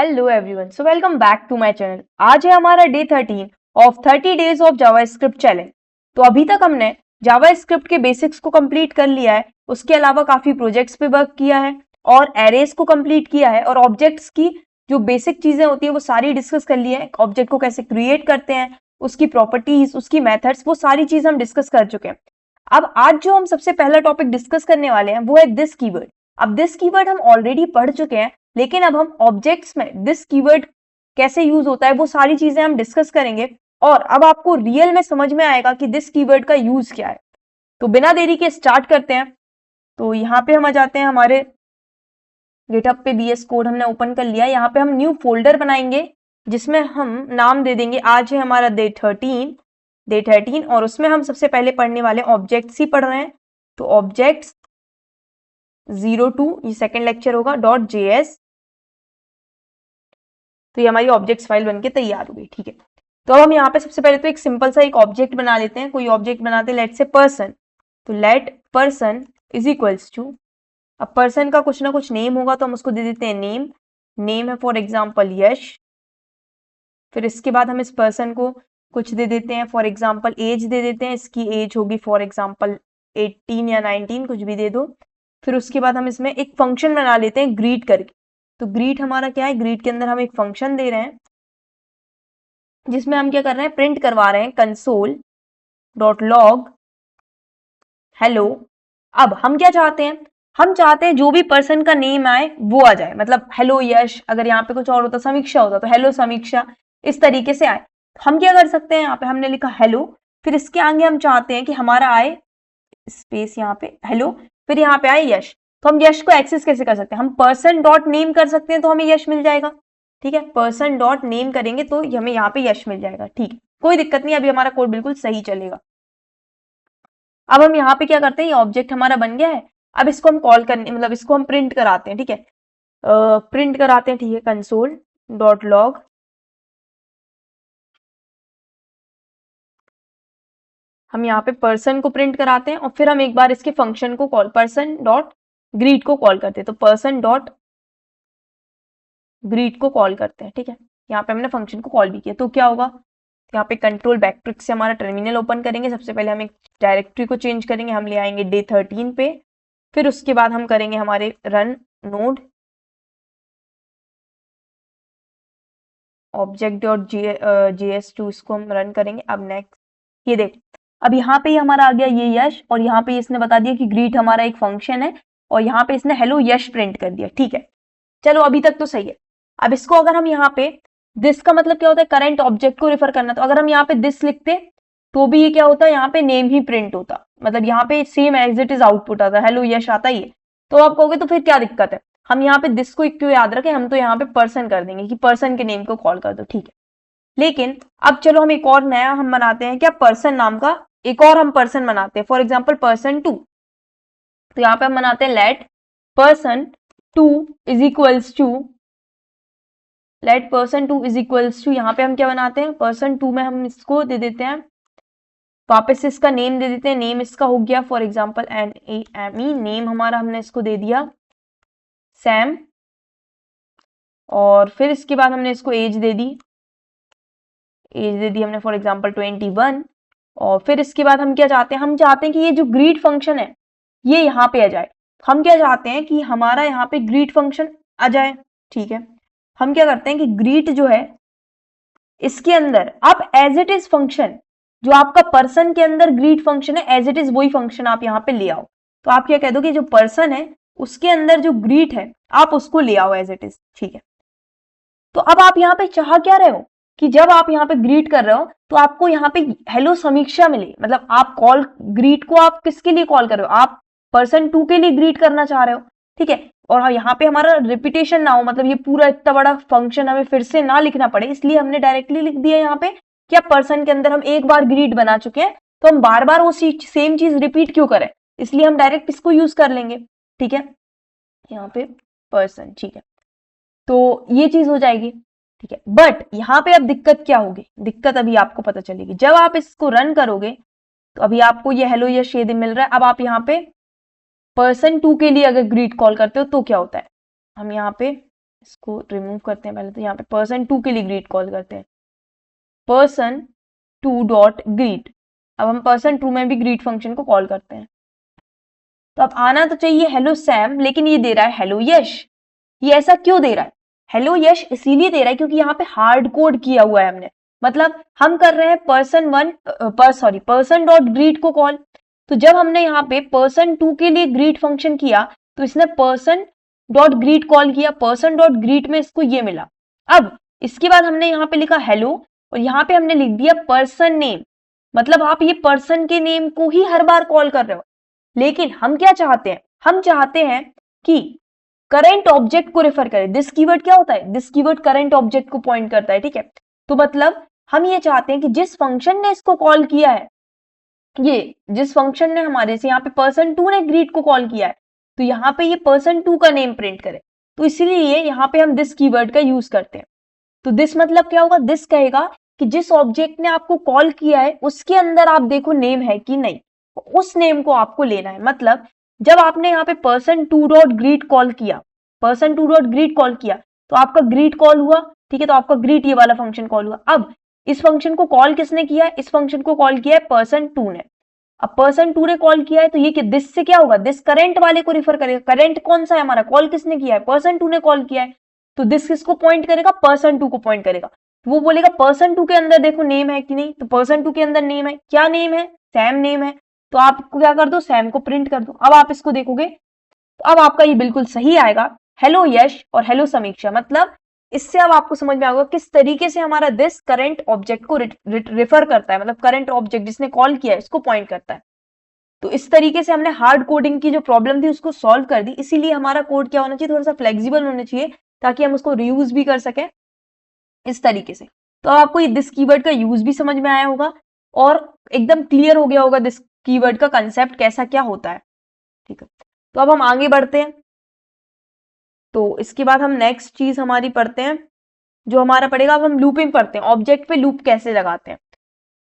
Hello everyone, so welcome back to my channel. आज है हमारा day 13 of 30 days of JavaScript challenge. तो अभी तक हमने जावास्क्रिप्ट के बेसिक्स को कंप्लीट कर लिया है, उसके अलावा काफी प्रोजेक्ट्स पे वर्क किया है और एरेज को कंप्लीट किया है और ऑब्जेक्ट्स की जो बेसिक चीजें होती है वो सारी डिस्कस कर ली है। ऑब्जेक्ट को कैसे क्रिएट करते हैं, उसकी प्रॉपर्टीज, उसकी मेथड्स, वो सारी चीज हम डिस्कस कर चुके हैं। अब आज जो हम सबसे पहला टॉपिक डिस्कस करने वाले हैं वो है दिस कीवर्ड। अब दिस कीवर्ड हम ऑलरेडी पढ़ चुके हैं, लेकिन अब हम ऑब्जेक्ट्स में दिस कीवर्ड कैसे यूज होता है वो सारी चीजें हम डिस्कस करेंगे और अब आपको रियल में समझ में आएगा कि दिस कीवर्ड का यूज क्या है। तो बिना देरी के स्टार्ट करते हैं। तो यहाँ पे हम आ जाते हैं, हमारे गिटहब पे बीएस कोड हमने ओपन कर लिया। यहाँ पे हम न्यू फोल्डर बनाएंगे जिसमें हम नाम दे देंगे, आज है हमारा डे 13 और उसमें हम सबसे पहले पढ़ने वाले ऑब्जेक्ट्स ही पढ़ रहे हैं। तो ऑब्जेक्ट्स 02, ये सेकेंड लेक्चर होगा, .js। तो ये हमारी ऑब्जेक्ट्स फाइल बनके तैयार हो गई। ठीक है, तो अब हम यहाँ पे सबसे पहले तो एक सिंपल सा एक ऑब्जेक्ट बना लेते हैं। कोई ऑब्जेक्ट बनाते हैं, लेट से पर्सन। तो let person is equals to, अब पर्सन का कुछ ना कुछ नेम होगा तो हम उसको दे देते हैं नेम। नेम है फॉर एग्जाम्पल यश। फिर इसके बाद हम इस पर्सन को कुछ दे देते हैं, फॉर एग्जाम्पल एज दे देते हैं। इसकी एज होगी फॉर एग्जाम्पल 18 या 19, कुछ भी दे दो। फिर उसके बाद हम इसमें एक फंक्शन बना लेते हैं ग्रीट करके। तो ग्रीट हमारा क्या है, ग्रीट के अंदर हम एक फंक्शन दे रहे हैं जिसमें हम क्या कर रहे हैं, प्रिंट करवा रहे हैं कंसोल डॉट लॉग हेलो। अब हम क्या चाहते हैं, हम चाहते हैं जो भी पर्सन का नेम आए वो आ जाए, मतलब हेलो यश, अगर यहाँ पे कुछ और होता समीक्षा होता तो हेलो समीक्षा, इस तरीके से आए। हम क्या कर सकते हैं, यहाँ पे हमने लिखा हेलो, फिर इसके आगे हम चाहते हैं कि हमारा आए स्पेस यहाँ पे हेलो, फिर यहाँ पे आए यश। तो हम यश को एक्सेस कैसे कर सकते हैं, हम पर्सन डॉट नेम कर सकते हैं तो हमें यश मिल जाएगा। ठीक है, पर्सन डॉट नेम करेंगे तो हमें यहाँ पे यश मिल जाएगा। ठीक है, कोई दिक्कत नहीं, अभी हमारा कोड बिल्कुल सही चलेगा। अब हम यहाँ पे क्या करते हैं, ये ऑब्जेक्ट हमारा बन गया है। अब इसको हम कॉल करने, मतलब इसको हम प्रिंट कराते हैं। ठीक है, प्रिंट कराते हैं। ठीक है, कंसोल डॉट लॉग, हम यहाँ पे पर्सन को प्रिंट कराते हैं और फिर हम एक बार इसके फंक्शन को कॉल, पर्सन डॉट ग्रीट को कॉल करते हैं। तो पर्सन डॉट ग्रीट को कॉल करते हैं। ठीक है, यहाँ पे हमने फंक्शन को कॉल भी किया। तो क्या होगा, यहाँ पे कंट्रोल बैकट्रिक से हमारा टर्मिनल ओपन करेंगे। सबसे पहले हम एक डायरेक्टरी को चेंज करेंगे, हम ले आएंगे डे 13 पे। फिर उसके बाद हम करेंगे हमारे run node object dot JS2, इसको हम रन करेंगे। अब नेक्स्ट, ये देख, अब यहाँ पे हमारा आ गया ये यश, और यहाँ पे इसने बता दिया कि ग्रीट हमारा एक फंक्शन है और यहाँ पे इसने हेलो यश प्रिंट कर दिया। ठीक है, चलो अभी तक तो सही है। अब इसको अगर हम यहाँ पे, दिस का मतलब क्या होता है, करंट ऑब्जेक्ट को रिफर करना। तो अगर हम यहाँ पे दिस लिखते तो भी ये क्या होता है, यहाँ पे नेम ही प्रिंट होता, मतलब यहाँ पे same as it is output आता, हेलो यश आता ही है। तो आप कहोगे तो फिर क्या दिक्कत है, हम यहाँ पे दिस को क्यों याद रखें, हम तो यहाँ पे पर्सन कर देंगे कि पर्सन के नेम को कॉल कर दो। ठीक है, लेकिन अब चलो हम एक और नया हम बनाते हैं, क्या पर्सन नाम का एक और हम पर्सन बनाते हैं, फॉर एग्जाम्पल पर्सन 2। तो यहाँ पे हम बनाते हैं let person 2 is equals to, let person 2 is equals to, यहाँ पे हम क्या बनाते हैं, पर्सन 2 में हम इसको दे देते हैं, वापस इसका नेम दे देते हैं। नेम इसका हो गया फॉर एग्जाम्पल NAME, नेम हमारा हमने इसको दे दिया सैम। और फिर इसके बाद हमने इसको एज दे दी, हमने फॉर एग्जाम्पल 21। और फिर इसके बाद हम क्या चाहते हैं, हम चाहते हैं कि ये जो ग्रीट फंक्शन है ये यहाँ पे आ जाए। हम क्या चाहते हैं कि हमारा यहाँ पे ग्रीट फंक्शन आ जाए। ठीक है, हम क्या करते हैं कि ग्रीट जो है इसके अंदर आप एज इट इज फंक्शन, जो आपका पर्सन के अंदर ग्रीट फंक्शन है एज इट इज वही फंक्शन आप यहाँ पे ले आओ। तो आप क्या कह दो कि जो पर्सन है उसके अंदर जो ग्रीट है आप उसको ले आओ एज इट इज। ठीक है, तो अब आप यहाँ पे चाह क्या रहे हो कि जब आप यहाँ पे ग्रीट कर रहे हो तो आपको यहाँ पे हेलो समीक्षा मिले, मतलब आप कॉल ग्रीट को आप किसके लिए कॉल कर रहे हो, आप पर्सन 2 के लिए ग्रीट करना चाह रहे हो। ठीक है, और यहाँ पे हमारा रिपीटेशन ना हो, मतलब ये पूरा इतना बड़ा फंक्शन हमें फिर से ना लिखना पड़े, इसलिए हमने डायरेक्टली लिख दिया यहाँ पे कि आप पर्सन के अंदर हम एक बार ग्रीट बना चुके हैं तो हम बार बार वो सेम चीज रिपीट क्यों करें, इसलिए हम डायरेक्ट इसको यूज कर लेंगे। ठीक है, यहाँ पे पर्सन। ठीक है, तो ये चीज हो जाएगी। ठीक है, बट यहाँ पे अब दिक्कत क्या होगी, दिक्कत अभी आपको पता चलेगी जब आप इसको रन करोगे। तो अभी आपको ये हेलो या शेद मिल रहा है। अब आप यहाँ पे पर्सन 2 के लिए अगर ग्रीट कॉल करते हो तो क्या होता है, हम यहाँ पे इसको रिमूव करते हैं पहले। तो यहाँ पे person2 के लिए ग्रीट कॉल करते हैं, person2 डॉट ग्रीट। अब हम person2 में भी ग्रीट फंक्शन को कॉल करते हैं। तो अब आना तो चाहिए हेलो सैम, लेकिन ये दे रहा है हेलो यश। ये ऐसा क्यों दे रहा है? हेलो यश इसीलिए दे रहा है क्योंकि यहाँ पे हार्ड कोड किया हुआ है हमने। मतलब हम कर रहे हैं person डॉट ग्रीट को कॉल। तो जब हमने यहाँ पे person2 के लिए ग्रीट फंक्शन किया तो इसने person डॉट ग्रीट कॉल किया, person डॉट ग्रीट में इसको ये मिला। अब इसके बाद हमने यहाँ पे लिखा हेलो और यहाँ पे हमने लिख दिया पर्सन नेम। मतलब आप ये पर्सन के नेम को ही हर बार कॉल कर रहे हो। लेकिन हम क्या चाहते हैं? हम चाहते हैं कि करंट ऑब्जेक्ट को रेफर करे। दिस कीवर्ड क्या होता है? दिस कीवर्ड करंट ऑब्जेक्ट को पॉइंट करता है, ठीक है। तो मतलब हम ये चाहते हैं कि जिस फंक्शन ने इसको कॉल किया है, ये जिस फंक्शन ने हमारे से यहाँ पे person2 ने ग्रीट को कॉल किया है, तो यहाँ पे ये person2 का नेम प्रिंट करे। तो इसीलिए यहाँ पे हम दिस कीवर्ड का यूज करते हैं। तो दिस मतलब क्या होगा? दिस कहेगा कि जिस ऑब्जेक्ट ने आपको कॉल किया है उसके अंदर आप देखो नेम है कि नहीं, उस नेम को आपको लेना है। मतलब जब आपने यहाँ पे person2 डॉट ग्रीट कॉल किया, person2 डॉट ग्रीट कॉल किया तो आपका ग्रीट कॉल हुआ, ठीक है। तो आपका ग्रीट ये वाला फंक्शन कॉल हुआ। अब इस फंक्शन को कॉल किसने किया है? इस फंक्शन को कॉल किया है person2 ने। अब person2 ने कॉल किया है तो ये दिस से क्या होगा? दिस करंट वाले को रिफर करेगा। करंट कौन सा है हमारा? कॉल किसने किया है? person2 ने कॉल किया है। तो दिस किसको पॉइंट करेगा? person2 को पॉइंट करेगा। वो बोलेगा person2 के अंदर देखो नेम है कि नहीं। तो person2 के अंदर नेम है। क्या नेम है? सैम नेम है। तो आप क्या कर दो? सैम को प्रिंट कर दो। अब आप इसको देखोगे तो अब आपका ये बिल्कुल सही आएगा, हेलो यश और हेलो समीक्षा। मतलब इससे अब आपको समझ में आएगा किस तरीके से हमारा दिस करंट ऑब्जेक्ट को रिफर करता है। मतलब करंट ऑब्जेक्ट जिसने कॉल किया है इसको पॉइंट करता है। तो इस तरीके से हमने हार्ड कोडिंग की जो प्रॉब्लम थी उसको सॉल्व कर दी। इसीलिए हमारा कोड क्या होना चाहिए? थोड़ा सा फ्लेक्सिबल होना चाहिए ताकि हम उसको रीयूज भी कर सकें इस तरीके से। तो आपको ये दिस कीवर्ड का यूज भी समझ में आया होगा और एकदम क्लियर हो गया होगा दिस कीवर्ड का कंसेप्ट कैसा क्या होता है, ठीक है। तो अब हम आगे बढ़ते हैं। तो इसके बाद हम नेक्स्ट चीज हमारी पढ़ते हैं जो हमारा पड़ेगा। अब हम लूपिंग पढ़ते हैं, ऑब्जेक्ट पे लूप कैसे लगाते हैं,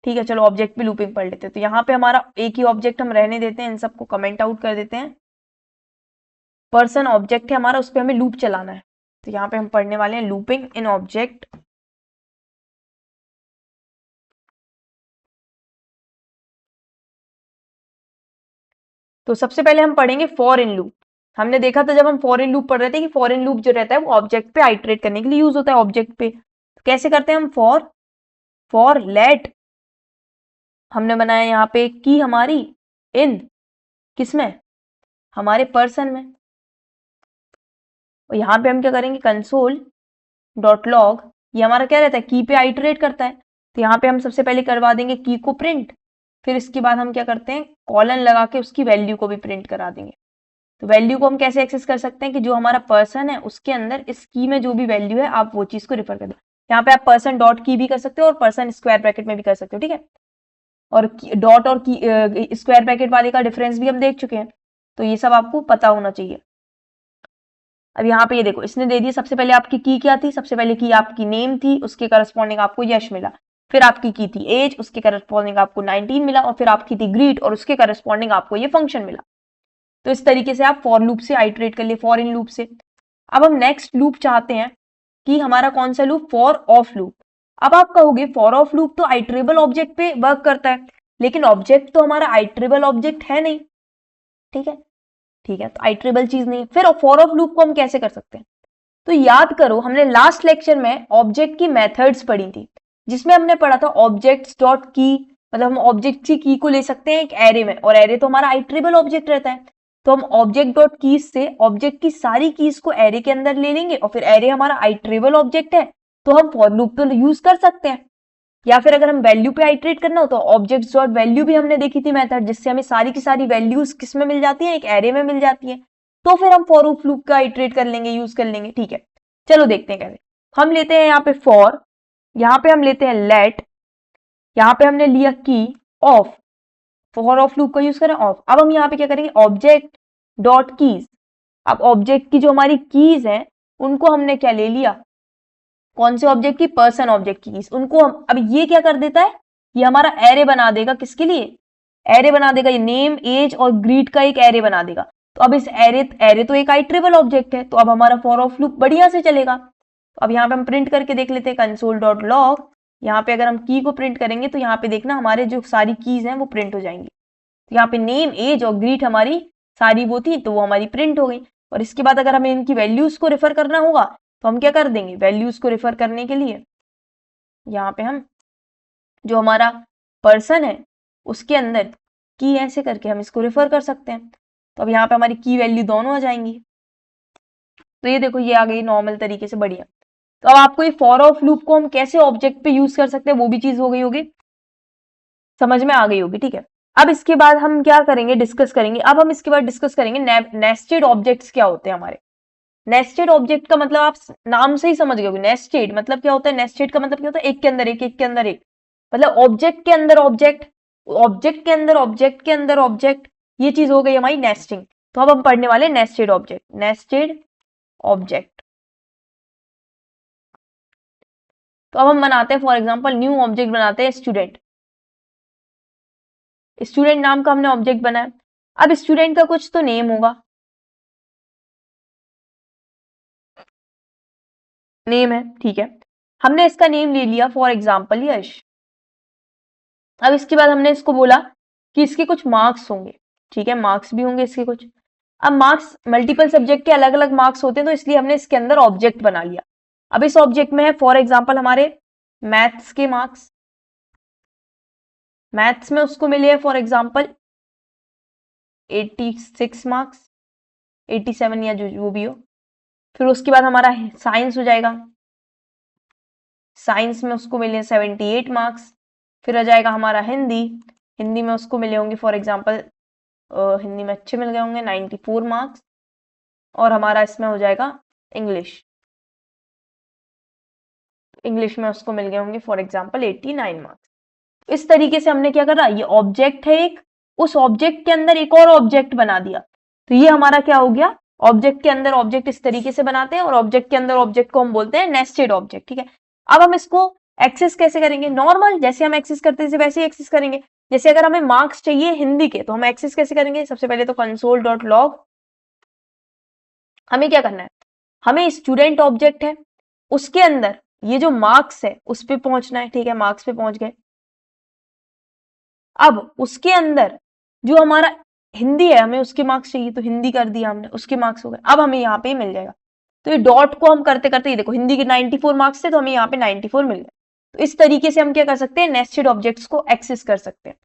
ठीक है। चलो ऑब्जेक्ट पे लूपिंग पढ़ लेते हैं। तो यहाँ पे हमारा एक ही ऑब्जेक्ट हम रहने देते हैं, इन सबको कमेंट आउट कर देते हैं। पर्सन ऑब्जेक्ट है हमारा, उस पर हमें लूप चलाना है। तो यहाँ पे हम पढ़ने वाले हैं लूपिंग इन ऑब्जेक्ट। तो सबसे पहले हम पढ़ेंगे फॉर इन लूप। हमने देखा था जब हम फॉर इन लूप पढ़ रहे थे कि फॉर इन लूप जो रहता है वो ऑब्जेक्ट पे आइटरेट करने के लिए यूज होता है ऑब्जेक्ट पे। तो कैसे करते हैं हम? फॉर लेट हमने बनाया यहाँ पे की हमारी इन किसमें? हमारे पर्सन में। और यहाँ पे हम क्या करेंगे? कंसोल डॉट लॉग, ये हमारा क्या रहता है? की पे आइटरेट करता है। तो यहाँ पे हम सबसे पहले करवा देंगे की को प्रिंट, फिर इसके बाद हम क्या करते हैं? कॉलन लगा के उसकी वैल्यू को भी प्रिंट करा देंगे। तो वैल्यू को हम कैसे एक्सेस कर सकते हैं कि जो हमारा पर्सन है उसके अंदर इस की में जो भी वैल्यू है आप वो चीज को रिफर कर दो। यहाँ पे आप पर्सन डॉट की भी कर सकते हो और पर्सन स्क्वायर ब्रैकेट में भी कर सकते हो, ठीक है। और डॉट और की स्क्वायर ब्रैकेट वाले का डिफरेंस भी हम देख चुके हैं, तो ये सब आपको पता होना चाहिए। अब यहाँ पे ये देखो इसने दे दिया, सबसे पहले आपकी की क्या थी? सबसे पहले की आपकी नेम थी, उसके करस्पॉन्डिंग आपको यश मिला। फिर आपकी की थी एज, उसके करस्पॉन्डिंग आपको 19 मिला। और फिर आपकी थी ग्रीट और उसके करस्पॉन्डिंग आपको ये फंक्शन मिला। तो इस तरीके से आप फॉर लूप से आइटरेट कर लिए, फॉर इन लूप से। अब हम नेक्स्ट लूप चाहते हैं कि हमारा कौन सा लूप? For of loop. अब आप कहोगे फॉर ऑफ लूप तो आइटरेबल ऑब्जेक्ट पे वर्क करता है, लेकिन ऑब्जेक्ट तो हमारा आइटरेबल ऑब्जेक्ट है नहीं, ठीक है। ठीक है, तो आइटरेबल चीज नहीं। फिर फॉर ऑफ लूप को हम कैसे कर सकते हैं? तो याद करो हमने लास्ट लेक्चर में ऑब्जेक्ट की मेथड्स पढ़ी थी, जिसमें हमने पढ़ा था ऑब्जेक्ट्स डॉट की। मतलब हम ऑब्जेक्ट की को ले सकते हैं एक एरे में, और एरे तो हमारा आइटरेबल ऑब्जेक्ट रहता है। तो हम ऑब्जेक्ट डॉट कीज से ऑब्जेक्ट की सारी कीज को एरे के अंदर ले लेंगे, और फिर एरे हमारा आइटरेबल ऑब्जेक्ट है तो हम फॉर लूप तो यूज कर सकते हैं। या फिर अगर हम वैल्यू पे आइटरेट करना हो तो ऑब्जेक्ट्स डॉट वैल्यू भी हमने देखी थी मेथड, जिससे हमें सारी की सारी वैल्यूज किस में मिल जाती है? एक एरे में मिल जाती है। तो फिर हम फॉर ऑफ लूप का आइटरेट कर लेंगे, यूज कर लेंगे, ठीक है। चलो देखते हैं कैसे। हम लेते हैं यहाँ पे फॉर, यहाँ पे हम लेते हैं लेट, यहाँ पे हमने लिया की ऑफ, फॉर ऑफ लूप का यूज करें ऑफ। अब हम यहाँ पे क्या करेंगे? Object dot keys. अब ऑब्जेक्ट की जो हमारी कीज हैं उनको हमने क्या ले लिया? कौन से ऑब्जेक्ट की? पर्सन ऑब्जेक्ट की कीज। उनको हम अब ये क्या कर देता है? ये हमारा एरे बना देगा। किसके लिए एरे बना देगा? ये नेम एज और ग्रीट का एक एरे बना देगा। तो अब इस एरे तो एक आइटरेबल ऑब्जेक्ट है, तो अब हमारा फॉर ऑफ लूप बढ़िया से चलेगा। तो अब यहाँ पे हम प्रिंट करके देख लेते हैं कंसोल डॉट लॉग। यहाँ पे अगर हम की को प्रिंट करेंगे तो यहाँ पे देखना हमारे जो सारी कीज हैं वो प्रिंट हो जाएंगी। तो यहाँ पे नेम, एज और ग्रीट हमारी सारी वो थी, तो वो हमारी प्रिंट हो गई। और इसके बाद अगर हमें इनकी वैल्यूज को रेफर करना होगा तो हम क्या कर देंगे, वैल्यूज को रेफर करने के लिए यहाँ पे हम जो हमारा पर्सन है उसके अंदर की ऐसे करके हम इसको रेफर कर सकते हैं। तो अब यहाँ पे हमारी की वैल्यू दोनों आ जाएंगी। तो ये देखो ये आ गई नॉर्मल तरीके से, बढ़िया। तो अब आपको ये फॉर ऑफ लूप को हम कैसे ऑब्जेक्ट पे यूज कर सकते हैं वो भी चीज हो गई होगी, समझ में आ गई होगी, ठीक है। अब इसके बाद हम क्या करेंगे, डिस्कस करेंगे। अब हम इसके बाद डिस्कस करेंगे नेस्टेड ऑब्जेक्ट्स क्या होते हैं हमारे। नेस्टेड ऑब्जेक्ट का मतलब आप नाम से ही समझ गए, नेस्टेड मतलब क्या होता है, नेस्टेड का मतलब क्या होता है, एक के अंदर एक, एक के अंदर एक, मतलब ऑब्जेक्ट के अंदर ऑब्जेक्ट, ऑब्जेक्ट के अंदर ऑब्जेक्ट के अंदर ऑब्जेक्ट, ये चीज हो गई हमारी नेस्टिंग। तो अब हम पढ़ने वाले नेस्टेड ऑब्जेक्ट, नेस्टेड ऑब्जेक्ट। तो अब हम बनाते हैं फॉर एग्जांपल न्यू ऑब्जेक्ट बनाते हैं स्टूडेंट। स्टूडेंट नाम का हमने ऑब्जेक्ट बनाया। अब स्टूडेंट का कुछ तो नेम होगा, नेम है, ठीक है। हमने इसका नेम ले लिया फॉर एग्जांपल यश। अब इसके बाद हमने इसको बोला कि इसके कुछ मार्क्स होंगे, ठीक है, मार्क्स भी होंगे इसके कुछ। अब मार्क्स मल्टीपल सब्जेक्ट के अलग अलग मार्क्स होते हैं, तो इसलिए हमने इसके अंदर ऑब्जेक्ट बना लिया। अब इस ऑब्जेक्ट में है फॉर एग्जांपल हमारे मैथ्स के मार्क्स, मैथ्स में उसको मिले हैं फॉर एग्जांपल 86 मार्क्स, 87 या जो भी हो। फिर उसके बाद हमारा साइंस हो जाएगा, साइंस में उसको मिले 78 मार्क्स। फिर आ जाएगा हमारा हिंदी, हिंदी में उसको मिले होंगे फॉर एग्जांपल हिंदी में अच्छे मिल गए होंगे 94 मार्क्स। और हमारा इसमें हो जाएगा इंग्लिश, इंग्लिश में उसको मिल गए होंगे फॉर एग्जांपल 89 मार्क्स। इस तरीके से हमने क्या करा, ये ऑब्जेक्ट है एक, उस ऑब्जेक्ट के अंदर एक और ऑब्जेक्ट बना दिया। तो ये हमारा क्या हो गया, ऑब्जेक्ट के अंदर ऑब्जेक्ट इस तरीके से बनाते हैं, और ऑब्जेक्ट के अंदर ऑब्जेक्ट को हम बोलते हैं नेस्टेड ऑब्जेक्ट, ठीक है। अब हम इसको एक्सेस कैसे करेंगे, नॉर्मल जैसे हम एक्सेस करते थे वैसे ही एक्सेस करेंगे। जैसे अगर हमें मार्क्स चाहिए हिंदी के, तो हम एक्सेस कैसे करेंगे, सबसे पहले तो कंसोल डॉट लॉग, हमें क्या करना है, हमें स्टूडेंट ऑब्जेक्ट है उसके अंदर ये जो मार्क्स है उस पे पहुंचना है, ठीक है, मार्क्स पे पहुंच गए। अब उसके अंदर जो हमारा हिंदी है हमें उसके मार्क्स चाहिए, तो हिंदी कर दिया हमने, उसके मार्क्स हो गए। अब हमें यहाँ पे मिल जाएगा। तो ये डॉट को हम करते करते, ये देखो हिंदी के 94 मार्क्स थे तो हमें यहाँ पे 94 मिल गए। तो इस तरीके से हम क्या कर सकते हैं, नेस्टेड ऑब्जेक्ट्स को एक्सेस कर सकते हैं।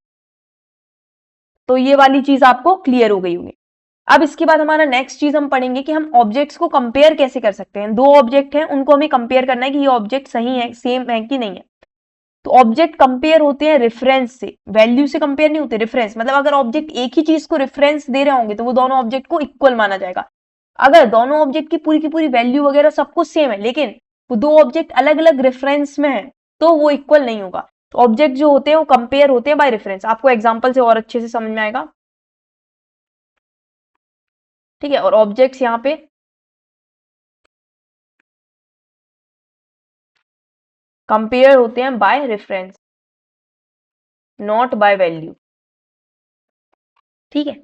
तो ये वाली चीज आपको क्लियर हो गई होगी। अब इसके बाद हमारा नेक्स्ट चीज हम पढ़ेंगे कि हम ऑब्जेक्ट्स को कंपेयर कैसे कर सकते हैं। दो ऑब्जेक्ट हैं, उनको हमें कंपेयर करना है कि ये ऑब्जेक्ट सही है, सेम है कि नहीं है। तो ऑब्जेक्ट कंपेयर होते हैं रेफरेंस से, वैल्यू से कंपेयर नहीं होते, रेफरेंस मतलब अगर ऑब्जेक्ट एक ही चीज को रेफरेंस दे रहे होंगे तो वो दोनों ऑब्जेक्ट को इक्वल माना जाएगा। अगर दोनों ऑब्जेक्ट की पूरी वैल्यू वगैरह सब कुछ सेम है लेकिन वो दो ऑब्जेक्ट अलग अलग रेफरेंस में है तो वो इक्वल नहीं होगा। तो ऑब्जेक्ट जो होते हैं वो कंपेयर होते हैं बाय रेफरेंस। आपको एग्जाम्पल से और अच्छे से समझ में आएगा, ठीक है। और ऑब्जेक्ट्स यहाँ पे कंपेयर होते हैं by reference, not by value, ठीक है।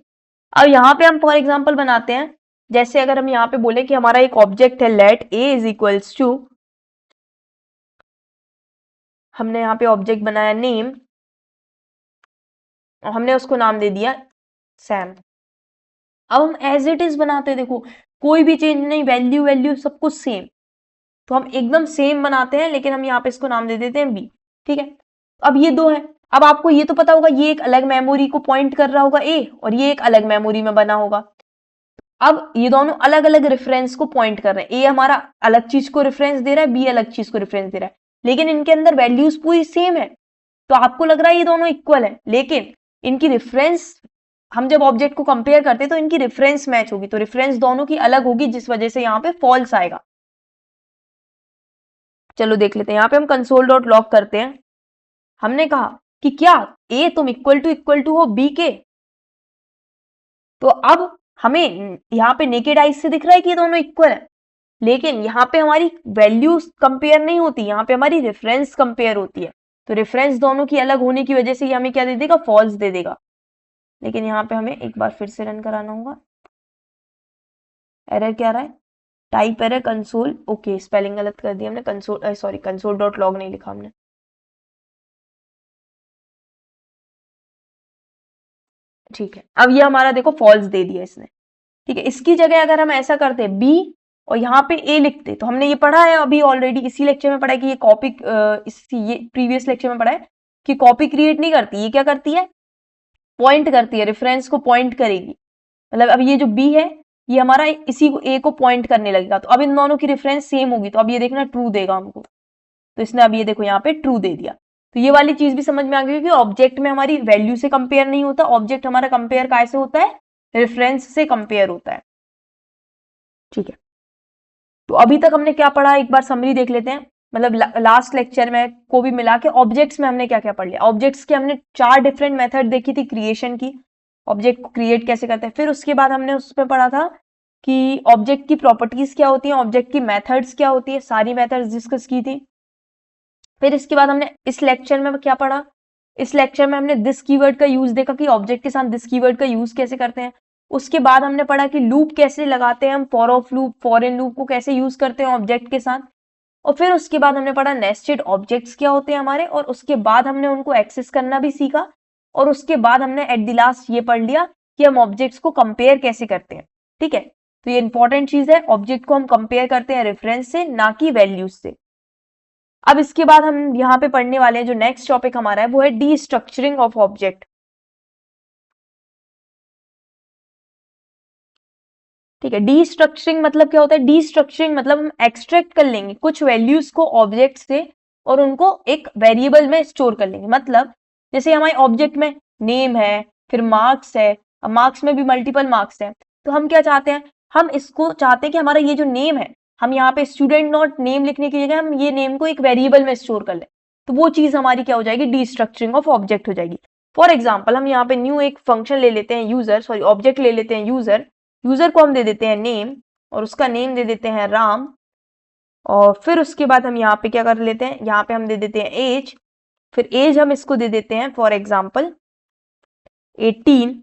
अब यहाँ पे हम फॉर एग्जांपल बनाते हैं, जैसे अगर हम यहाँ पे बोले कि हमारा एक ऑब्जेक्ट है let a is equals to, हमने यहाँ पे ऑब्जेक्ट बनाया नेम और हमने उसको नाम दे दिया सैम। अब हम एज इट इज बनाते हैं, देखो कोई भी चेंज नहीं, वैल्यू वैल्यू सब कुछ सेम। तो हम एकदम सेम बनाते हैं लेकिन हम यहाँ पे इसको नाम दे देते हैं बी, ठीक है। अब ये दो है, अब आपको ये तो पता होगा ये एक अलग मेमोरी को पॉइंट कर रहा होगा ए, और ये एक अलग मेमोरी में बना होगा। अब ये दोनों अलग अलग रेफरेंस को पॉइंट कर रहे हैं, ए हमारा अलग चीज को रेफरेंस दे रहा है, बी अलग चीज को रेफरेंस दे रहा है, लेकिन इनके अंदर वैल्यूज पूरी सेम है। तो आपको लग रहा है ये दोनों इक्वल है, लेकिन इनकी रेफरेंस, हम जब ऑब्जेक्ट को कंपेयर करते हैं तो इनकी रेफरेंस मैच होगी, तो रेफरेंस दोनों की अलग होगी जिस वजह से यहाँ पे फॉल्स आएगा। चलो देख लेते हैं, यहाँ पे हम कंसोल डॉट लॉग करते हैं। हमने कहा कि क्या ए तुम इक्वल टू हो बी के, तो अब हमें यहाँ पे नेकेड आइज से दिख रहा है कि ये दोनों इक्वल है, लेकिन यहाँ पे हमारी वैल्यूज कंपेयर नहीं होती, यहाँ पे हमारी रेफरेंस कंपेयर होती है। तो रेफरेंस दोनों की अलग होने की वजह से ये हमें क्या दे देगा, फॉल्स दे देगा। लेकिन यहाँ पे हमें एक बार फिर से रन कराना होगा। एरर क्या रहा है, type error console, okay spelling गलत कर दिया हमने, console sorry console dot log नहीं लिखा हमने। ठीक है, अब ये हमारा देखो फॉल्स दे दिया इसने। ठीक है, इसकी जगह अगर हम ऐसा करते बी और यहाँ पे ए लिखते, तो हमने ये पढ़ा है अभी ऑलरेडी, इसी लेक्चर में पढ़ा है कि ये कॉपी, ये प्रीवियस लेक्चर में पढ़ा है कि कॉपी क्रिएट नहीं करती, ये क्या करती है, पॉइंट करती है, रेफरेंस को पॉइंट करेगी। मतलब अब ये जो बी है ये हमारा इसी को ए को पॉइंट करने लगेगा, तो अब इन दोनों की रेफरेंस सेम होगी, तो अब ये देखना ट्रू देगा हमको। तो इसने अब ये देखो यहाँ पे ट्रू दे दिया। तो ये वाली चीज भी समझ में आ गई कि ऑब्जेक्ट में हमारी वैल्यू से कंपेयर नहीं होता, ऑब्जेक्ट हमारा कंपेयर कैसे होता है, रेफरेंस से कंपेयर होता है। ठीक है, तो अभी तक हमने क्या पढ़ा, एक बार समरी देख लेते हैं। मतलब लास्ट लेक्चर में को भी मिला के ऑब्जेक्ट्स में हमने क्या क्या पढ़ लिया। ऑब्जेक्ट्स के हमने 4 डिफरेंट मेथड देखी थी क्रिएशन की, ऑब्जेक्ट को क्रिएट कैसे करते हैं। फिर उसके बाद हमने उसमें पढ़ा था कि ऑब्जेक्ट की प्रॉपर्टीज क्या होती हैं, ऑब्जेक्ट की मेथड्स क्या होती है, सारी मेथड्स डिस्कस की थी। फिर इसके बाद हमने इस लेक्चर में क्या पढ़ा, इस लेक्चर में हमने दिस कीवर्ड का यूज देखा कि ऑब्जेक्ट के साथ दिस कीवर्ड का यूज कैसे करते हैं। उसके बाद हमने पढ़ा कि लूप कैसे लगाते हैं हम, for of loop, for in loop को कैसे यूज करते हैं ऑब्जेक्ट के साथ। और फिर उसके बाद हमने पढ़ा नेस्टेड ऑब्जेक्ट्स क्या होते हैं हमारे, और उसके बाद हमने उनको एक्सेस करना भी सीखा। और उसके बाद हमने एट द लास्ट ये पढ़ लिया कि हम ऑब्जेक्ट्स को कंपेयर कैसे करते हैं। ठीक है, तो ये इंपॉर्टेंट चीज है, ऑब्जेक्ट को हम कंपेयर करते हैं रेफरेंस से, ना कि वैल्यूज से। अब इसके बाद हम यहाँ पे पढ़ने वाले हैं, जो नेक्स्ट टॉपिक हमारा है वो है डी स्ट्रक्चरिंग ऑफ ऑब्जेक्ट। ठीक है, डी स्ट्रक्चरिंग मतलब क्या होता है, डी स्ट्रक्चरिंग मतलब हम एक्सट्रैक्ट कर लेंगे कुछ वैल्यूज को ऑब्जेक्ट से और उनको एक वेरिएबल में स्टोर कर लेंगे। मतलब जैसे हमारे ऑब्जेक्ट में नेम है, फिर मार्क्स है, अब मार्क्स में भी मल्टीपल मार्क्स है, तो हम क्या चाहते हैं, हम इसको चाहते हैं कि हमारा ये जो नेम है, हम यहाँ पे स्टूडेंट नॉट नेम लिखने की जगह हम ये नेम को एक वेरिएबल में स्टोर कर लें, तो वो चीज हमारी क्या हो जाएगी, डी स्ट्रक्चरिंग ऑफ ऑब्जेक्ट हो जाएगी। फॉर एग्जाम्पल हम यहाँ पे न्यू एक फंक्शन ले लेते हैं यूजर, सॉरी ऑब्जेक्ट ले लेते हैं यूजर, यूजर को हम दे देते हैं नेम और उसका नेम दे देते हैं राम। और फिर उसके बाद हम यहाँ पे क्या कर लेते हैं, यहाँ पे हम दे देते हैं एज, फिर एज हम इसको दे देते हैं फॉर एग्जाम्पल 18।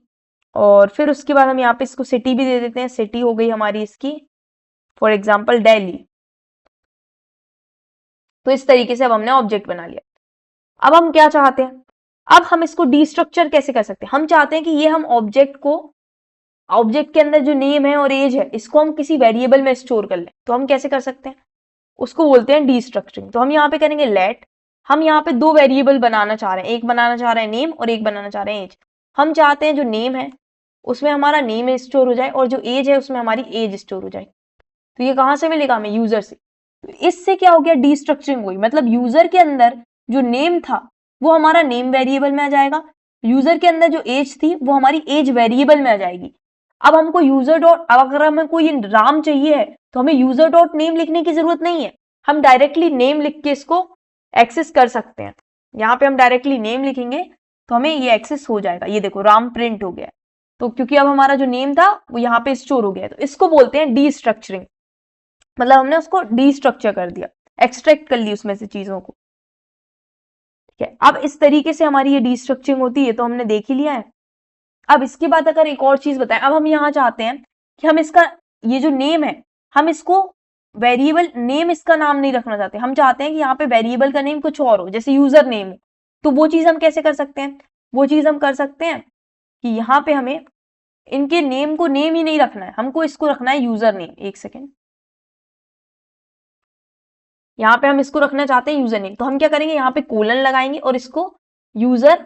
और फिर उसके बाद हम यहाँ पे इसको सिटी भी दे देते हैं, सिटी हो गई हमारी इसकी फॉर एग्जाम्पल दिल्ली। तो इस तरीके से अब हमने ऑब्जेक्ट बना लिया। अब हम क्या चाहते हैं, अब हम इसको डीस्ट्रक्चर कैसे कर सकते हैं, हम चाहते हैं कि ये हम ऑब्जेक्ट को, ऑब्जेक्ट के अंदर जो नेम है और एज है इसको हम किसी वेरिएबल में स्टोर कर लें। तो हम कैसे कर सकते हैं, उसको बोलते हैं डीस्ट्रक्चरिंग। तो हम यहाँ पे करेंगे लेट, हम यहाँ पे 2 वेरिएबल बनाना चाह रहे हैं, एक बनाना चाह रहे हैं नेम और एक बनाना चाह रहे हैं एज। हम चाहते हैं जो नेम है उसमें हमारा नेम स्टोर हो जाए और जो एज है उसमें हमारी एज स्टोर हो जाए। तो ये कहाँ से मिलेगा हमें, यूजर से। तो इससे क्या हो गया, डीस्ट्रक्चरिंग हुई, मतलब यूजर के अंदर जो नेम था वो हमारा नेम वेरिएबल में आ जाएगा, यूजर के अंदर जो एज थी वो हमारी एज वेरिएबल में आ जाएगी। अब हमको यूजर डॉट, अब अगर हमें कोई राम चाहिए है तो हमें यूजर डॉट नेम लिखने की जरूरत नहीं है, हम डायरेक्टली नेम लिख के इसको एक्सेस कर सकते हैं। यहाँ पे हम डायरेक्टली नेम लिखेंगे तो हमें ये एक्सेस हो जाएगा। ये देखो राम प्रिंट हो गया, तो क्योंकि अब हमारा जो नेम था वो यहाँ पे स्टोर हो गया है, तो इसको बोलते हैं डीस्ट्रक्चरिंग। मतलब हमने उसको डीस्ट्रक्चर कर दिया, एक्सट्रैक्ट कर ली उसमें से चीजों को। ठीक है, अब इस तरीके से हमारी ये डीस्ट्रक्चरिंग होती है, तो हमने देख ही लिया है। अब इसके बाद अगर एक और चीज बताएं, अब हम यहाँ चाहते हैं कि हम इसका ये जो नेम है हम इसको वेरिएबल नेम, इसका नाम नहीं रखना चाहते, हम चाहते हैं कि यहाँ पे वेरिएबल का नेम कुछ और हो, जैसे यूजर नेम हो। तो वो चीज हम कैसे कर सकते हैं, वो चीज हम कर सकते हैं कि यहाँ पे हमें इनके नेम को नेम ही नहीं रखना है, हमको इसको रखना है यूजर नेम। एक सेकेंड, यहाँ पे हम इसको रखना चाहते हैं यूजर नेम, तो हम क्या करेंगे, यहाँ पे कोलन लगाएंगे और इसको यूजर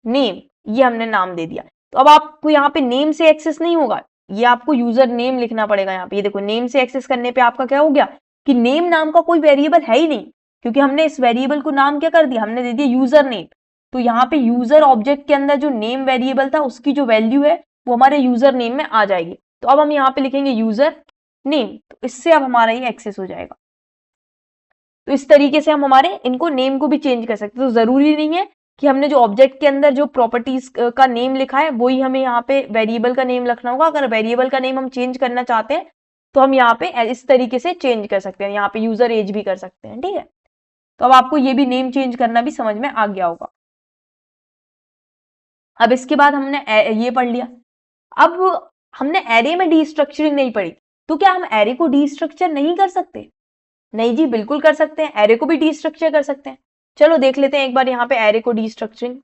नेम, ये हमने नाम दे दिया। तो अब आपको यहाँ पे नेम से एक्सेस नहीं होगा, ये आपको यूजर नेम लिखना पड़ेगा यहाँ पे। ये देखो नेम से एक्सेस करने पे आपका क्या हो गया कि नेम नाम का कोई वेरिएबल है ही नहीं, क्योंकि हमने इस वेरिएबल को नाम क्या कर दिया, हमने दे दिया यूजर नेम। तो यहाँ पे यूजर ऑब्जेक्ट के अंदर जो नेम वेरिएबल था उसकी जो वैल्यू है वो हमारे यूजर नेम में आ जाएगी। तो अब हम यहाँ पे लिखेंगे यूजर नेम, तो इससे अब हमारा ये एक्सेस हो जाएगा। तो इस तरीके से हम हमारे इनको नेम को भी चेंज कर सकते हैं। तो जरूरी नहीं है कि हमने जो ऑब्जेक्ट के अंदर जो प्रॉपर्टीज का नेम लिखा है वही हमें यहाँ पे वेरिएबल का नेम लिखना होगा। अगर वेरिएबल का नेम हम चेंज करना चाहते हैं तो हम यहाँ पे इस तरीके से चेंज कर सकते हैं, यहाँ पे यूजर एज भी कर सकते हैं। ठीक है, तो अब आपको ये भी नेम चेंज करना भी समझ में आ गया होगा। अब इसके बाद हमने ये पढ़ लिया। अब हमने एरे में डीस्ट्रक्चरिंग नहीं पढ़ी, तो क्या हम एरे को डीस्ट्रक्चर नहीं कर सकते? नहीं जी, बिल्कुल कर सकते हैं, एरे को भी डीस्ट्रक्चर कर सकते हैं। चलो देख लेते हैं एक बार यहाँ पे एरे को डीस्ट्रक्चरिंग।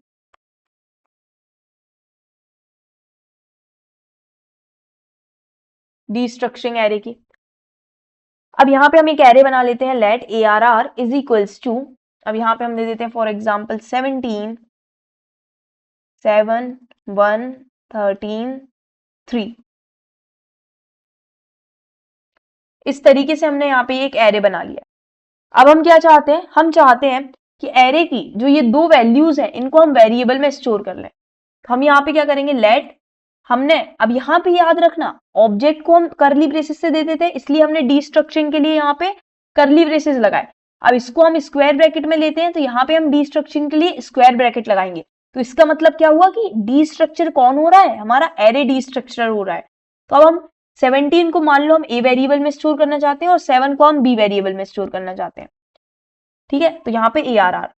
डीस्ट्रक्चरिंग एरे की। अब यहाँ पे हम एक एरे बना लेते हैं, let a r r is equals to, अब यहाँ पे हम दे देते हैं फॉर एग्जाम्पल 17 7 1 13 3। इस तरीके से हमने यहाँ पे एक एरे बना लिया। अब हम क्या चाहते हैं, हम चाहते हैं कि एरे की जो ये दो वैल्यूज है इनको हम वेरिएबल में स्टोर कर लें। तो हम यहाँ पे क्या करेंगे, लेट, हमने अब यहाँ पे याद रखना ऑब्जेक्ट को हम करली ब्रेसेस से देते थे, इसलिए हमने डीस्ट्रक्चरिंग के लिए यहाँ पे करली ब्रेसेस लगाए। अब इसको हम स्क्वायर ब्रैकेट में लेते हैं, तो यहाँ पे हम डीस्ट्रक्चरिंग के लिए स्क्वायर ब्रैकेट लगाएंगे। तो इसका मतलब क्या हुआ कि डीस्ट्रक्चर कौन हो रहा है, हमारा एरे डीस्ट्रक्चर हो रहा है। तो अब हम 17 को मान लो हम ए वेरिएबल में स्टोर करना चाहते हैं और 7 को हम बी वेरिएबल में स्टोर करना चाहते हैं। ठीक है, तो यहाँ पे ए आर आर।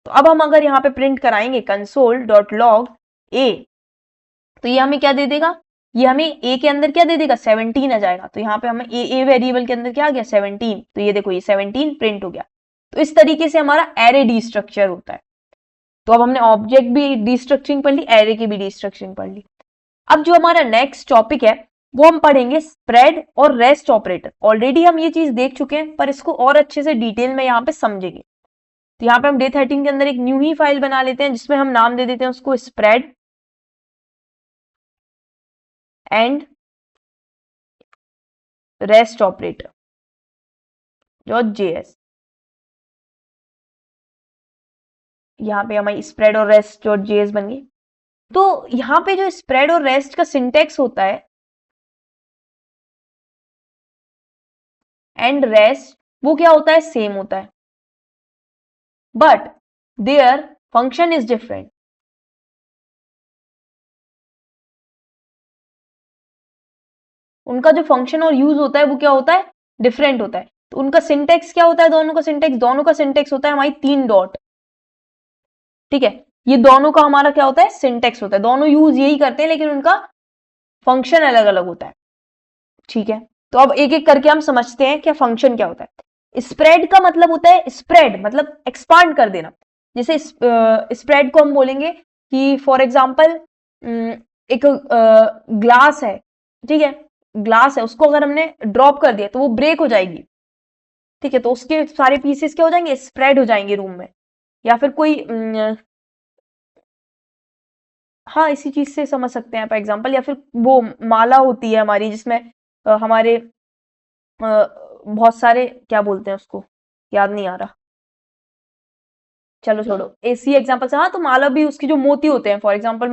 तो अब हम अगर यहाँ पे प्रिंट कराएंगे कंसोल डॉट लॉग ए, तो ये हमें क्या दे देगा, ये हमें ए के अंदर क्या दे देगा, 17 आ जाएगा। तो यहाँ पे हमें ए वेरिएबल के अंदर क्या आ गया, 17। तो ये देखो ये 17 प्रिंट हो गया। तो इस तरीके से हमारा एरे डीस्ट्रक्चर होता है। तो अब हमने ऑब्जेक्ट भी डीस्ट्रक्चरिंग पढ़ ली, एरे की भी डीस्ट्रक्चरिंग पढ़ ली। अब जो हमारा नेक्स्ट टॉपिक है वो हम पढ़ेंगे स्प्रेड और रेस्ट ऑपरेटर। ऑलरेडी हम ये चीज देख चुके हैं, पर इसको और अच्छे से डिटेल में यहाँ पे समझेंगे। तो यहाँ पे हम डे 13 के अंदर एक न्यू ही फाइल बना लेते हैं, जिसमें हम नाम दे देते हैं उसको spread and rest operator .js। यहाँ पे हमारी स्प्रेड और रेस्ट .js बन गई। तो यहाँ पे जो स्प्रेड और रेस्ट का सिंटेक्स होता है, एंड रेस्ट, वो क्या होता है, सेम होता है, but their function is different. उनका जो फंक्शन और यूज होता है वो क्या होता है, डिफरेंट होता है। तो उनका सिंटेक्स क्या होता है, दोनों का सिंटेक्स होता है हमारी 3 डॉट। ठीक है, ये दोनों का हमारा क्या होता है, सिंटेक्स होता है। दोनों यूज यही करते हैं, लेकिन उनका फंक्शन अलग अलग होता है। ठीक है, तो अब एक एक करके हम समझते हैं क्या फंक्शन क्या होता है। स्प्रेड का मतलब होता है, स्प्रेड मतलब एक्सपांड कर देना। जैसे स्प्रेड को हम बोलेंगे कि फॉर एग्जाम्पल एक ग्लास है, ठीक है, ग्लास है, उसको अगर हमने ड्रॉप कर दिया तो वो ब्रेक हो जाएगी। ठीक है, तो उसके सारे पीसेस क्या हो जाएंगे, स्प्रेड हो जाएंगे रूम में। या फिर कोई हाँ, इसी चीज से समझ सकते हैं आप एग्जाम्पल। या फिर वो माला होती है हमारी, जिसमें हमारे बहुत सारे, क्या बोलते हैं उसको, याद नहीं आ रहा, चलो छोड़ो, ऐसी एग्जाम्पल से। हाँ, तो माला भी, उसके जो मोती होते हैं, फॉर एग्जाम्पल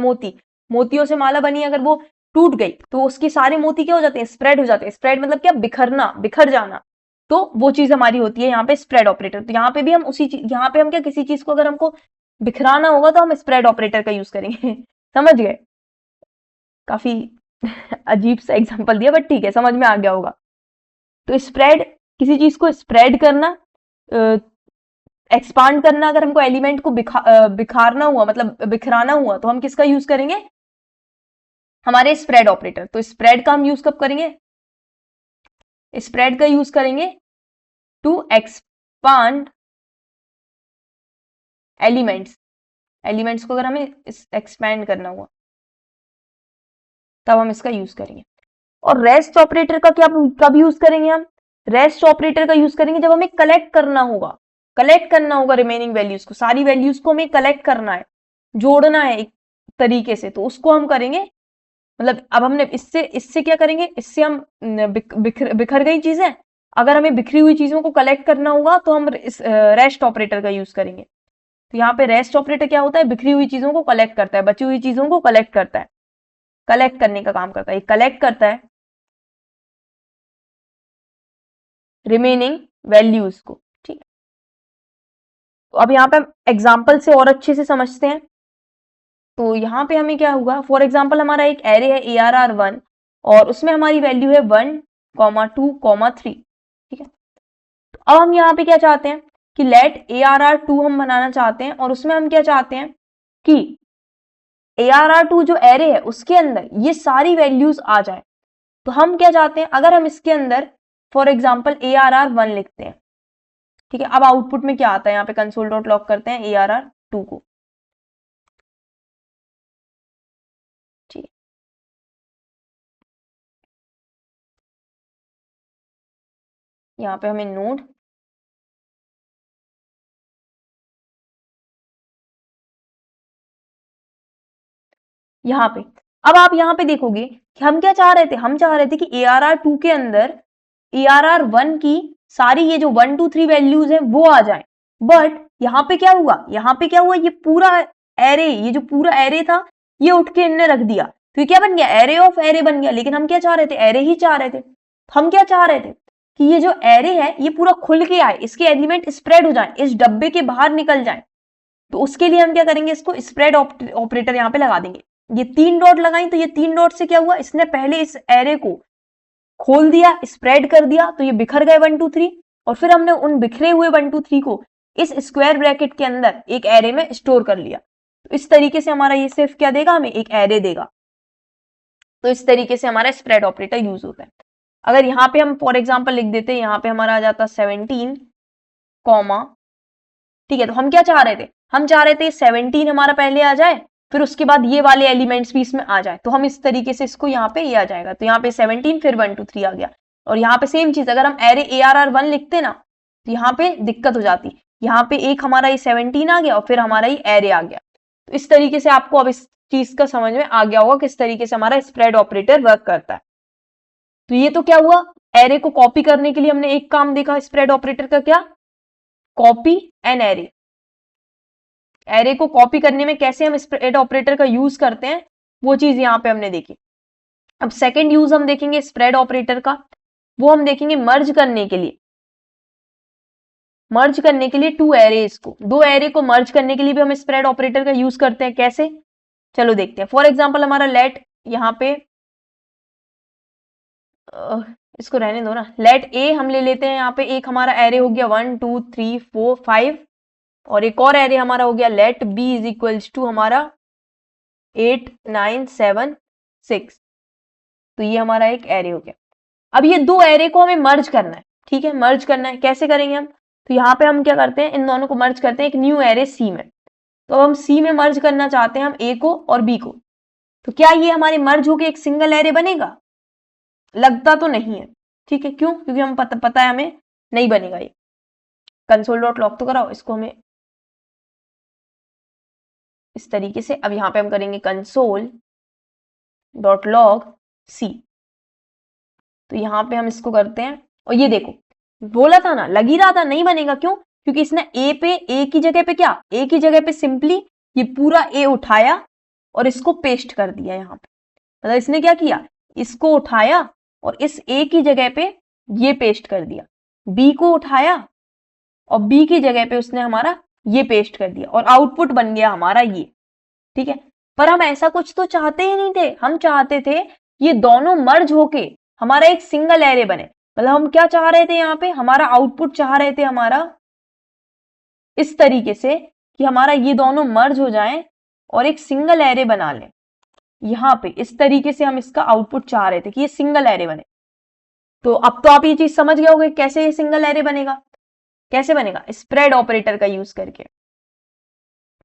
मोतियों से माला बनी, अगर वो टूट गई तो उसके सारे मोती क्या हो जाते हैं, स्प्रेड हो जाते हैं। स्प्रेड मतलब क्या, बिखरना, बिखर जाना। तो वो चीज हमारी होती है यहाँ पे स्प्रेड ऑपरेटर। तो यहाँ पे भी हम उसी चीज, यहाँ पे हम क्या, किसी चीज को अगर हमको बिखराना होगा तो हम स्प्रेड ऑपरेटर का यूज करेंगे। समझ गए, काफी अजीब सा एग्जाम्पल दिया, बट ठीक है, समझ में आ गया होगा। तो स्प्रेड, किसी चीज को स्प्रेड करना, एक्सपांड करना। अगर हमको एलिमेंट को बिखारना हुआ, मतलब बिखराना हुआ, तो हम किसका यूज करेंगे, हमारे स्प्रेड ऑपरेटर। तो स्प्रेड का हम यूज कब करेंगे, स्प्रेड का यूज करेंगे टू एक्सपांड एलिमेंट्स को अगर हमें एक्सपैंड करना हुआ तब हम इसका यूज करेंगे। और रेस्ट ऑपरेटर का क्या, कब यूज करेंगे हम, रेस्ट ऑपरेटर का यूज करेंगे जब हमें कलेक्ट करना होगा रिमेनिंग वैल्यूज को, सारी वैल्यूज को हमें कलेक्ट करना है, जोड़ना है एक तरीके से, तो उसको हम करेंगे। मतलब अब हमने इससे क्या करेंगे, इससे हम बिखर गई चीजें, अगर हमें बिखरी हुई चीजों को कलेक्ट करना होगा तो हम इस रेस्ट ऑपरेटर का यूज करेंगे। तो यहाँ पे रेस्ट ऑपरेटर क्या होता है, बिखरी हुई चीजों को कलेक्ट करता है, बची हुई चीजों को कलेक्ट करता है, कलेक्ट करने का काम करता है, कलेक्ट करता है रिमेनिंग वैल्यूज को। ठीक है, तो अब यहाँ पे हम एग्जाम्पल से और अच्छे से समझते हैं। तो यहाँ पे हमें क्या हुआ, फॉर एग्जाम्पल हमारा एक एरे है ARR1 और उसमें हमारी वैल्यू है 1, 2, 3। ठीक है, तो अब हम यहाँ पे क्या चाहते हैं कि लेट ARR2 हम बनाना चाहते हैं, और उसमें हम क्या चाहते हैं कि ARR2 जो एरे है उसके अंदर ये सारी वैल्यूज आ जाए। तो हम क्या चाहते हैं, अगर हम इसके अंदर फॉर एग्जाम्पल ARR1 लिखते हैं, ठीक है। अब आउटपुट में क्या आता है, यहाँ पे कंसोल डॉट लॉग करते हैं ARR2 को, ठीक। यहाँ पे हमें नोड यहाँ पे, अब आप यहाँ पे देखोगे कि हम क्या चाह रहे थे, हम चाह रहे थे कि ARR2 के अंदर ARR1 की सारी ये जो 1 2 3 वैल्यूज है वो आ जाए। बट यहाँ पे क्या हुआ, यहाँ पे क्या हुआ, ये पूरा एरे, ये जो पूरा एरे था ये उठ के इनने रख दिया, तो ये क्या बन गया, एरे ऑफ एरे बन गया। लेकिन हम क्या चाह रहे थे, एरे ही चाह रहे थे। हम क्या चाह रहे थे कि ये जो एरे है ये पूरा खुल के आए, इसके एलिमेंट स्प्रेड हो जाए, इस डब्बे के बाहर निकल जाए। तो उसके लिए हम क्या करेंगे, इसको स्प्रेड ऑपरेटर यहाँ पे लगा देंगे। ये 3 डॉट लगाई, तो ये 3 डॉट से क्या हुआ, इसने पहले इस एरे को खोल दिया, स्प्रेड कर दिया, तो ये बिखर गए 1 2 3, और फिर हमने उन बिखरे हुए 1 2 3 को इस स्क्वायर ब्रैकेट के अंदर एक एरे में स्टोर कर लिया। तो इस तरीके से हमारा ये सिर्फ क्या देगा, हमें एक एरे देगा। तो इस तरीके से हमारा स्प्रेड ऑपरेटर यूज होता है। अगर यहाँ पे हम फॉर एग्जाम्पल लिख देते, यहाँ पे हमारा आ जाता 17 कॉमा, ठीक है। तो हम क्या चाह रहे थे, हम चाह रहे थे 17 हमारा पहले आ जाए, फिर उसके बाद ये वाले एलिमेंट्स भी इसमें आ जाए। तो हम इस तरीके से इसको यहाँ पे ये आ जाएगा, तो यहाँ पे 17 फिर 1 2 3 आ गया। और यहाँ पे सेम चीज, अगर हम एरे ARR1 लिखते ना, तो यहाँ पे दिक्कत हो जाती, यहाँ पे एक हमारा ये 17 आ गया और फिर हमारा ये एरे आ गया। तो इस तरीके से आपको अब इस चीज का समझ में आ गया होगा किस तरीके से हमारा स्प्रेड ऑपरेटर वर्क करता है। तो ये तो क्या हुआ, एरे को कॉपी करने के लिए हमने एक काम देखा स्प्रेड ऑपरेटर का, क्या, कॉपी एन एरे। एरे को कॉपी करने में कैसे हम स्प्रेड ऑपरेटर का यूज करते हैं, वो चीज यहां पे हमने देखी। अब सेकंड यूज हम देखेंगे स्प्रेड ऑपरेटर का, वो हम देखेंगे मर्ज करने के लिए। मर्ज करने के लिए टू एरेज को, दो एरे को मर्ज करने के लिए भी हम स्प्रेड ऑपरेटर का यूज करते हैं। कैसे, चलो देखते हैं। फॉर एग्जाम्पल हमारा लेट, यहाँ पे इसको रहने दो ना, लेट ए हम ले लेते हैं। यहाँ पे एक हमारा एरे हो गया 1 2 3 4 5, और एक और एरे हमारा हो गया let b is equals to हमारा 8 9 7 6। तो ये हमारा एक एरे हो गया। अब ये दो एरे को हमें मर्ज करना है, ठीक है, मर्ज करना है। कैसे करेंगे हम, तो यहाँ पे हम क्या करते हैं, इन दोनों को मर्ज करते हैं एक न्यू एरे सी में। तो अब हम सी में मर्ज करना चाहते हैं हम ए को और बी को। तो क्या ये हमारे मर्ज होके एक सिंगल एरे बनेगा, लगता तो नहीं है, ठीक है। क्यों, क्योंकि हम पता है हमें नहीं बनेगा ये। कंसोल डॉट लॉग तो कराओ इसको हमें इस तरीके से। अब यहाँ पे हम करेंगे कंसोल डॉट लॉग सी। तो यहाँ पे हम इसको करते हैं, और ये देखो, बोला था ना, लग ही रहा था नहीं बनेगा। क्यों, क्योंकि इसने ए की जगह पे क्या, ए की जगह पे सिंपली ये पूरा ए उठाया और इसको पेस्ट कर दिया यहाँ पे। मतलब इसने क्या किया, इसको उठाया और इस ए की जगह पे ये पेस्ट कर दिया, बी को उठाया और बी की जगह पे उसने हमारा ये पेस्ट कर दिया, और आउटपुट बन गया हमारा ये, ठीक है। पर हम ऐसा कुछ तो चाहते ही नहीं थे, हम चाहते थे ये दोनों मर्ज होके हमारा एक सिंगल एरे बने। मतलब हम क्या चाह रहे थे, यहाँ पे हमारा आउटपुट चाह रहे थे हमारा इस तरीके से कि हमारा ये दोनों मर्ज हो जाएं और एक सिंगल एरे बना लें। यहाँ पे इस तरीके से हम इसका आउटपुट चाह रहे थे कि ये सिंगल एरे बने। तो अब तो आप ये चीज समझ गए होंगे कैसे ये सिंगल एरे बनेगा। कैसे बनेगा, स्प्रेड ऑपरेटर का यूज करके।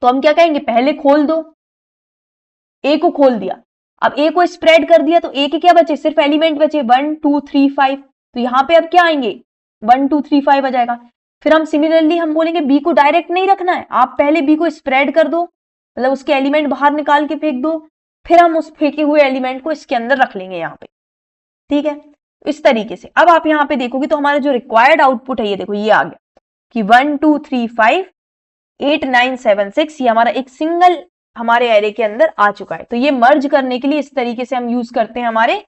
तो हम क्या कहेंगे, पहले खोल दो, ए को खोल दिया, अब ए को स्प्रेड कर दिया, तो ए के क्या बचे, सिर्फ एलिमेंट बचे 1 2 3 5। तो यहाँ पे अब क्या आएंगे, 1 2 3 5 आ जाएगा। फिर हम सिमिलरली हम बोलेंगे बी को डायरेक्ट नहीं रखना है, आप पहले बी को स्प्रेड कर दो, मतलब उसके एलिमेंट बाहर निकाल के फेंक दो, फिर हम उस फेंके हुए एलिमेंट को इसके अंदर रख लेंगे यहाँ पे, ठीक है। इस तरीके से अब आप यहाँ पे देखोगे तो हमारा जो रिक्वायर्ड आउटपुट है, ये देखो ये आ गया कि 1 2 3 5 8 9 7 6, ये हमारा एक सिंगल हमारे एरे के अंदर आ चुका है। तो ये मर्ज करने के लिए इस तरीके से हम यूज करते हैं हमारे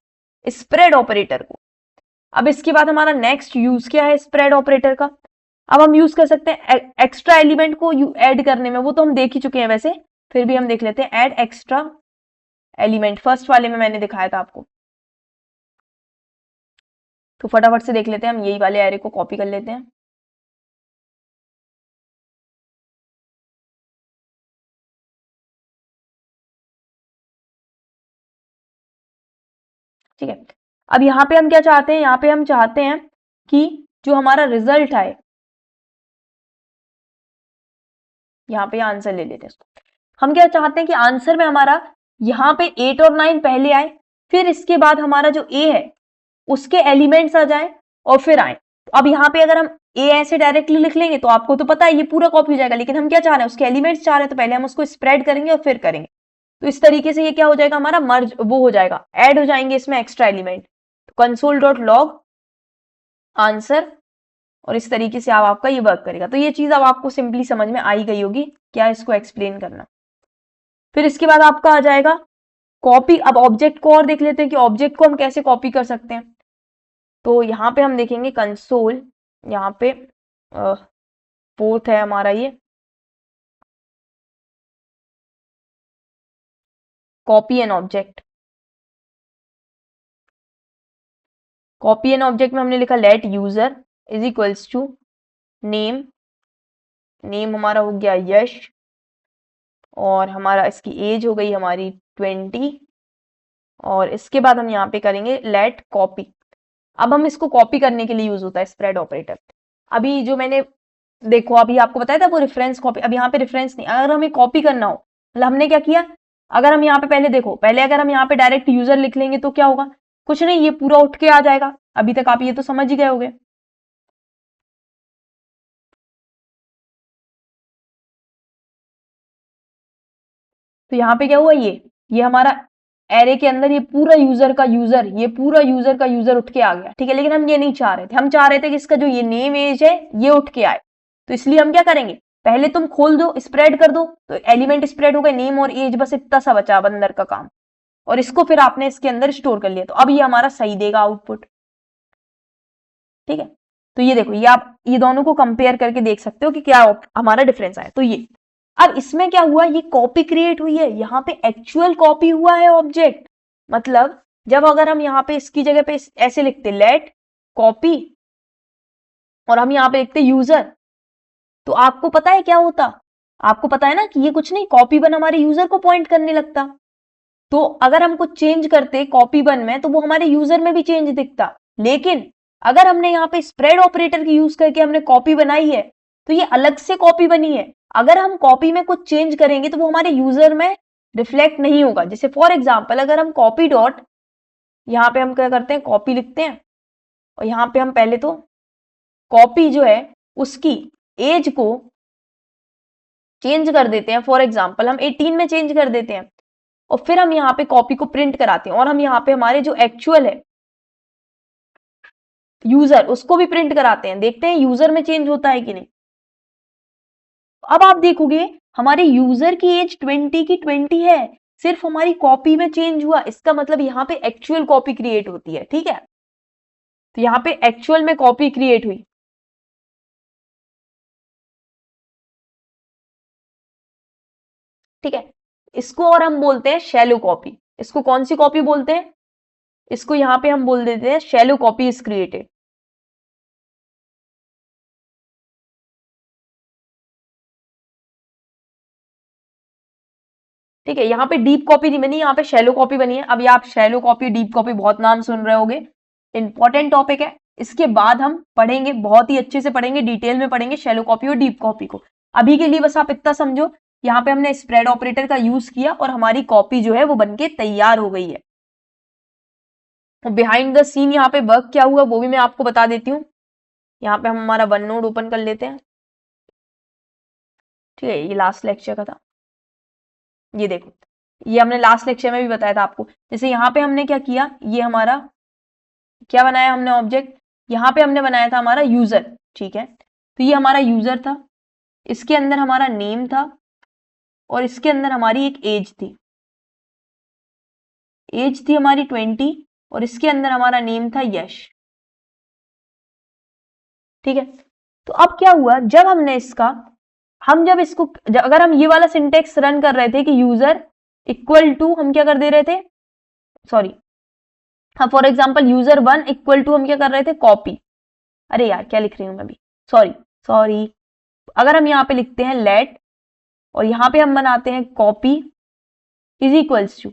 स्प्रेड ऑपरेटर को। अब इसके बाद हमारा नेक्स्ट यूज क्या है स्प्रेड ऑपरेटर का। अब हम यूज कर सकते हैं एक्स्ट्रा एलिमेंट को ऐड करने में, वो तो हम देख ही चुके हैं वैसे, फिर भी हम देख लेते हैं ऐड एक्स्ट्रा एलिमेंट। फर्स्ट वाले में मैंने दिखाया था आपको, तो फटाफट से देख लेते हैं। हम यही वाले एरे को कॉपी कर लेते हैं, ठीक है। अब यहाँ पे हम क्या चाहते हैं, यहाँ पे हम चाहते हैं कि जो हमारा रिजल्ट आए, यहाँ पे आंसर ले लेते हैं इसको, हम क्या चाहते हैं कि आंसर में हमारा यहाँ पे 8 और 9 पहले आए, फिर इसके बाद हमारा जो ए है उसके एलिमेंट्स आ जाए और फिर आए। तो अब यहाँ पे अगर हम ए ऐसे डायरेक्टली लिख लेंगे तो आपको तो पता है ये पूरा कॉपी हो जाएगा, लेकिन हम क्या चाह रहे हैं, उसके एलिमेंट्स चाह रहे हैं, तो पहले हम उसको स्प्रेड करेंगे और फिर करेंगे। तो इस तरीके से ये क्या हो जाएगा, हमारा मर्ज वो हो जाएगा, ऐड हो जाएंगे इसमें extra element. Console dot log answer, और इस तरीके से आप आपका ये वर्क करेगा। तो ये चीज अब आपको सिंपली समझ में आई गई होगी क्या इसको एक्सप्लेन करना। फिर इसके बाद आपका आ जाएगा कॉपी। अब ऑब्जेक्ट को और देख लेते हैं कि ऑब्जेक्ट को हम कैसे कॉपी कर सकते हैं। तो यहाँ पे हम देखेंगे कंसोल, यहाँ पे फोर्थ है हमारा ये copy an object. Copy an object में हमने लिखा let user is equals to name, name हमारा हो गया यश, और हमारा इसकी एज हो गई हमारी 20, और इसके बाद हम यहाँ पे करेंगे लेट कॉपी। अब हम इसको कॉपी करने के लिए यूज होता है स्प्रेड ऑपरेटर। अभी जो मैंने देखो अभी आपको बताया था वो रेफरेंस कॉपी, अब यहाँ पे रेफरेंस नहीं, अगर हमें कॉपी करना हो मतलब हमने क्या किया, अगर हम यहाँ पे पहले देखो, पहले अगर हम यहाँ पे डायरेक्ट यूजर लिख लेंगे तो क्या होगा, कुछ नहीं, ये पूरा उठ के आ जाएगा। अभी तक आप ये तो समझ ही गए होंगे। तो यहाँ पे क्या हुआ, ये हमारा एरे के अंदर ये पूरा यूजर का यूजर, ये पूरा यूजर का यूजर उठ के आ गया, ठीक है। लेकिन हम ये नहीं चाह रहे थे, हम चाह रहे थे कि इसका जो ये नेम एज है ये उठ के आए। तो इसलिए हम क्या करेंगे, पहले तुम खोल दो, स्प्रेड कर दो, तो एलिमेंट स्प्रेड हो गए, नेम और एज, बस इतना सा बचा अब अंदर का काम, और इसको फिर आपने इसके अंदर स्टोर कर लिया। तो अब ये हमारा सही देगा आउटपुट, ठीक है। तो ये देखो, ये आप ये दोनों को कंपेयर करके देख सकते हो कि क्या हमारा डिफरेंस आया। तो ये अब इसमें क्या हुआ, ये कॉपी क्रिएट हुई है, यहाँ पे एक्चुअल कॉपी हुआ है ऑब्जेक्ट। मतलब जब अगर हम यहाँ पे इसकी जगह पे ऐसे लिखते लेट कॉपी और हम यहाँ पे लिखते यूजर, तो आपको पता है क्या होता, आपको पता है ना कि ये कुछ नहीं, कॉपी वन हमारे यूजर को पॉइंट करने लगता। तो अगर हम कुछ चेंज करते कॉपी वन में तो वो हमारे यूजर में भी चेंज दिखता। लेकिन अगर हमने यहाँ पे स्प्रेड ऑपरेटर की यूज करके हमने कॉपी बनाई है तो ये अलग से कॉपी बनी है। अगर हम कॉपी में कुछ चेंज करेंगे तो वो हमारे यूजर में रिफ्लेक्ट नहीं होगा। जैसे फॉर एग्जाम्पल अगर हम कॉपी डॉट, यहाँ पे हम क्या करते हैं, कॉपी लिखते हैं और यहाँ पे हम पहले तो कॉपी जो है उसकी एज को चेंज कर देते हैं, फॉर एग्जाम्पल हम 18 में चेंज कर देते हैं, और फिर हम यहाँ पे कॉपी को प्रिंट कराते हैं और हम यहाँ पे हमारे जो एक्चुअल है यूजर उसको भी प्रिंट कराते हैं, देखते हैं यूजर में चेंज होता है कि नहीं। अब आप देखोगे हमारे यूजर की एज 20 की 20 है, सिर्फ हमारी कॉपी में चेंज हुआ, इसका मतलब यहाँ पे एक्चुअल कॉपी क्रिएट होती है, ठीक है। तो यहाँ पे एक्चुअल में कॉपी क्रिएट हुई, ठीक है। इसको और हम बोलते हैं शैलो कॉपी। इसको कौन सी कॉपी बोलते हैं, इसको यहाँ पे हम बोल देते हैं शैलो कॉपी इज क्रिएटेड। ठीक है, यहाँ पे डीप कॉपी नहीं बनी, यहाँ पे शैलो कॉपी बनी है। अभी आप शैलो कॉपी डीप कॉपी बहुत नाम सुन रहे होगे, इंपॉर्टेंट टॉपिक है। इसके बाद हम पढ़ेंगे, बहुत ही अच्छे से पढ़ेंगे, डिटेल में पढ़ेंगे शैलो कॉपी और डीप कॉपी को। अभी के लिए बस आप इतना समझो, यहाँ पे हमने स्प्रेड ऑपरेटर का यूज किया और हमारी कॉपी जो है वो बनके तैयार हो गई है। बिहाइंड द सीन यहाँ पे वर्क क्या हुआ वो भी मैं आपको बता देती हूँ। यहाँ पे हम हमारा वन नोड ओपन कर लेते हैं, ठीक है। ये लास्ट लेक्चर का था, ये देखो, ये हमने लास्ट लेक्चर में भी बताया था आपको। जैसे यहाँ पे हमने क्या किया, ये हमारा क्या बनाया हमने ऑब्जेक्ट, यहाँ पे हमने बनाया था हमारा यूजर, ठीक है। तो ये हमारा यूजर था, इसके अंदर हमारा नेम था और इसके अंदर हमारी एक एज थी, एज थी हमारी 20 और इसके अंदर हमारा नेम था यश, ठीक है। तो अब क्या हुआ, जब हमने इसका, हम जब इसको, अगर हम ये वाला सिंटेक्स रन कर रहे थे कि यूजर इक्वल टू, हम क्या कर दे रहे थे, सॉरी, हाँ, for example user one equal to हम क्या कर रहे थे, कॉपी, अरे यार क्या लिख रही हूं मैं अभी, सॉरी सॉरी। अगर हम यहाँ पे लिखते हैं लेट और यहाँ पे हम बनाते हैं copy is equals to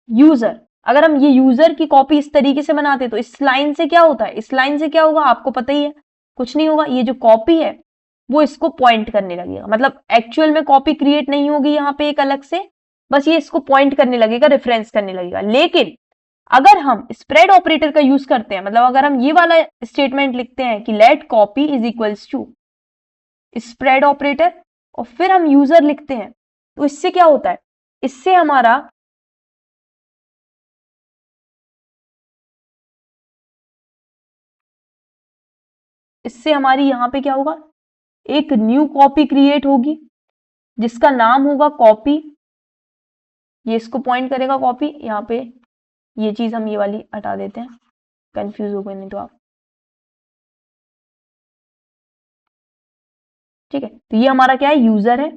user, अगर हम ये यूजर की कॉपी इस तरीके से बनाते तो इस लाइन से क्या होता है, इस लाइन से क्या होगा आपको पता ही है, कुछ नहीं होगा। ये जो कॉपी है वो इसको पॉइंट करने लगेगा, मतलब एक्चुअल में कॉपी क्रिएट नहीं होगी यहाँ पे एक अलग से, बस ये इसको पॉइंट करने लगेगा, रेफरेंस करने लगेगा। लेकिन अगर हम स्प्रेड ऑपरेटर का यूज करते हैं, मतलब अगर हम ये वाला स्टेटमेंट लिखते हैं कि let copy is equals to spread operator और फिर हम यूजर लिखते हैं, तो इससे क्या होता है, इससे हमारी यहां पे क्या होगा, एक न्यू कॉपी क्रिएट होगी जिसका नाम होगा कॉपी। ये इसको पॉइंट करेगा कॉपी, यहाँ पे ये चीज हम ये वाली हटा देते हैं, कंफ्यूज हो गए नहीं तो आप। ठीक है, तो ये हमारा क्या है, यूजर है।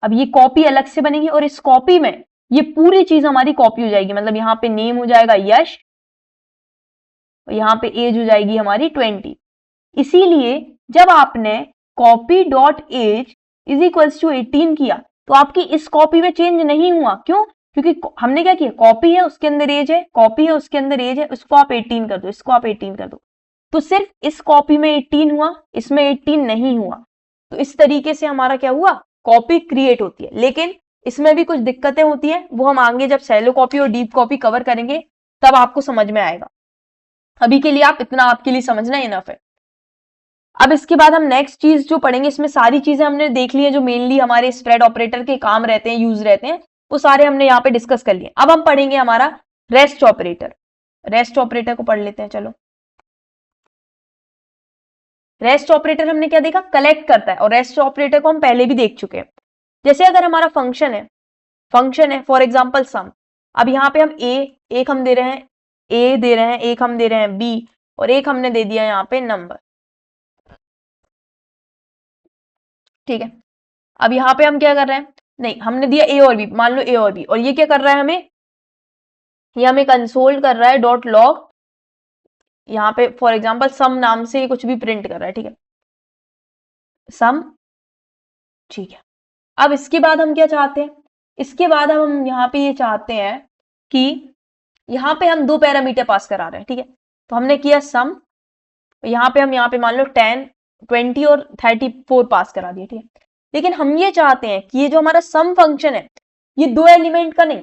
अब ये कॉपी अलग से बनेगी और इस कॉपी में ये पूरी चीज हमारी कॉपी हो जाएगी, मतलब यहाँ पे नेम हो जाएगा यश और यहाँ पे एज हो जाएगी हमारी 20। इसीलिए जब आपने copy dot age is equals to 18 किया तो आपकी इस कॉपी में चेंज नहीं हुआ। क्यों? क्योंकि हमने क्या किया, कॉपी है उसके अंदर एज है, कॉपी है उसके अंदर एज है, उसको आप 18 कर दो, इसको आप 18 कर दो, तो सिर्फ इस कॉपी में 18 हुआ, इसमें 18 नहीं हुआ। तो इस तरीके से हमारा क्या हुआ, कॉपी क्रिएट होती है। लेकिन इसमें भी कुछ दिक्कतें होती है, वो हम आगे जब सैलो कॉपी और डीप कॉपी कवर करेंगे तब आपको समझ में आएगा। अभी के लिए आप इतना आपके लिए समझना इनफ है। अब इसके बाद हम नेक्स्ट चीज जो पढ़ेंगे, इसमें सारी चीजें हमने देख ली है जो मेनली हमारे स्प्रेड ऑपरेटर के काम रहते हैं, यूज रहते हैं, वो सारे हमने यहाँ पे डिस्कस कर लिए। अब हम पढ़ेंगे हमारा रेस्ट ऑपरेटर। रेस्ट ऑपरेटर को पढ़ लेते हैं, चलो। रेस्ट ऑपरेटर हमने क्या देखा, कलेक्ट करता है, और रेस्ट ऑपरेटर को हम पहले भी देख चुके हैं। जैसे अगर हमारा फंक्शन है फॉर एग्जांपल सम, अब यहाँ पे हम एक हम दे रहे हैं, ए दे रहे हैं, एक हम दे रहे हैं बी, और एक हमने दे दिया यहाँ पे नंबर। ठीक है, अब यहाँ पे हम क्या कर रहे हैं, नहीं हमने दिया ए और बी, मान लो ए और बी, और ये क्या कर रहा है हमें, ये हमें कंसोल कर रहा है डॉट लॉग, यहाँ पे फॉर एग्जांपल सम नाम से कुछ भी प्रिंट कर रहा है। ठीक है, सम। ठीक है, अब इसके बाद हम क्या चाहते हैं, इसके बाद हम यहाँ पे ये चाहते हैं कि यहाँ पे हम दो पैरामीटर पास करा रहे हैं। ठीक है, तो हमने किया सम, यहाँ पे हम यहाँ पे मान लो 10, 20 और 34 पास करा दिए। ठीक है, लेकिन हम ये चाहते हैं कि ये जो हमारा सम फंक्शन है ये 2 एलिमेंट का नहीं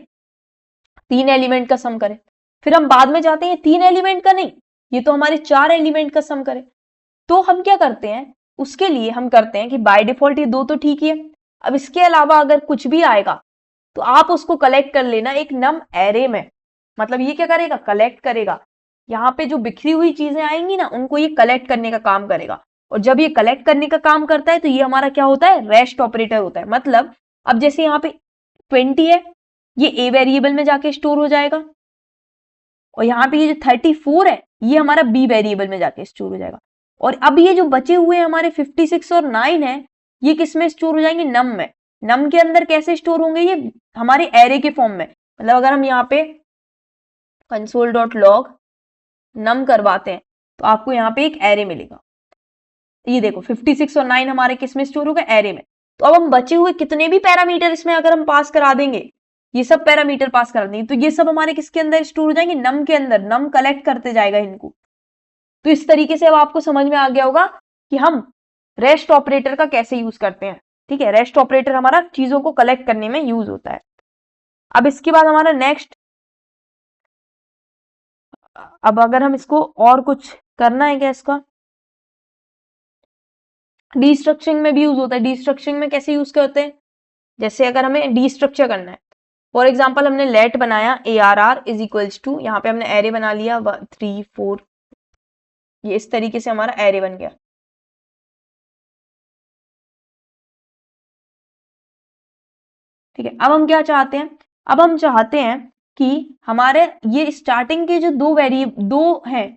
3 एलिमेंट का सम करे। फिर हम बाद में चाहते हैं 3 एलिमेंट का नहीं, ये तो हमारे 4 एलिमेंट का सम करे। तो हम क्या करते हैं, उसके लिए हम करते हैं कि बाय डिफॉल्ट ये 2 तो ठीक ही है, अब इसके अलावा अगर कुछ भी आएगा तो आप उसको कलेक्ट कर लेना एक नम एरे में। मतलब ये क्या करेगा, कलेक्ट करेगा, यहाँ पे जो बिखरी हुई चीजें आएंगी ना उनको ये कलेक्ट करने का काम करेगा। और जब ये कलेक्ट करने का काम करता है तो ये हमारा क्या होता है, रेस्ट ऑपरेटर होता है। मतलब अब जैसे यहाँ पे 20 है, ये ए वेरिएबल में जाके स्टोर हो जाएगा, और यहाँ पे ये जो 34 है ये हमारा बी वेरिएबल में जाके स्टोर हो जाएगा। और अब ये जो बचे हुए हमारे 56 और 9 है ये किस में स्टोर हो जाएंगे, नम में। नम के अंदर कैसे स्टोर होंगे, ये हमारे एरे के फॉर्म में। मतलब अगर हम यहाँ पे कंसोल डॉट लॉग नम करवाते हैं तो आपको यहाँ पे एक एरे मिलेगा। ये देखो 56 और 9 हमारे किस में स्टोर होगा, एरे में। तो अब हम बचे हुए कितने भी पैरामीटर इसमें अगर हम पास करा देंगे, ये सब पैरामीटर पास करा देंगे, तो ये सब हमारे किसके अंदर स्टोर हो जाएंगे, नम के अंदर। नम कलेक्ट करते जाएगा इनको। तो इस तरीके से अब आपको समझ में आ गया होगा कि हम रेस्ट ऑपरेटर का कैसे यूज करते हैं। ठीक है, रेस्ट ऑपरेटर हमारा चीजों को कलेक्ट करने में यूज होता है। अब इसके बाद हमारा नेक्स्ट, अब अगर हम इसको और कुछ करना है क्या, इसका डीस्ट्रक्चरिंग में भी यूज होता है। डीस्ट्रक्चरिंग में कैसे यूज करते हैं, जैसे अगर हमें डीस्ट्रक्चर करना है, फॉर एग्जाम्पल हमने लेट बनाया ARR इज इक्वल्स टू, यहाँ पे हमने एरे बना लिया 3 4, ये इस तरीके से हमारा एरे बन गया। ठीक है, अब हम क्या चाहते हैं, अब हम चाहते हैं कि हमारे ये स्टार्टिंग के जो दो हैं,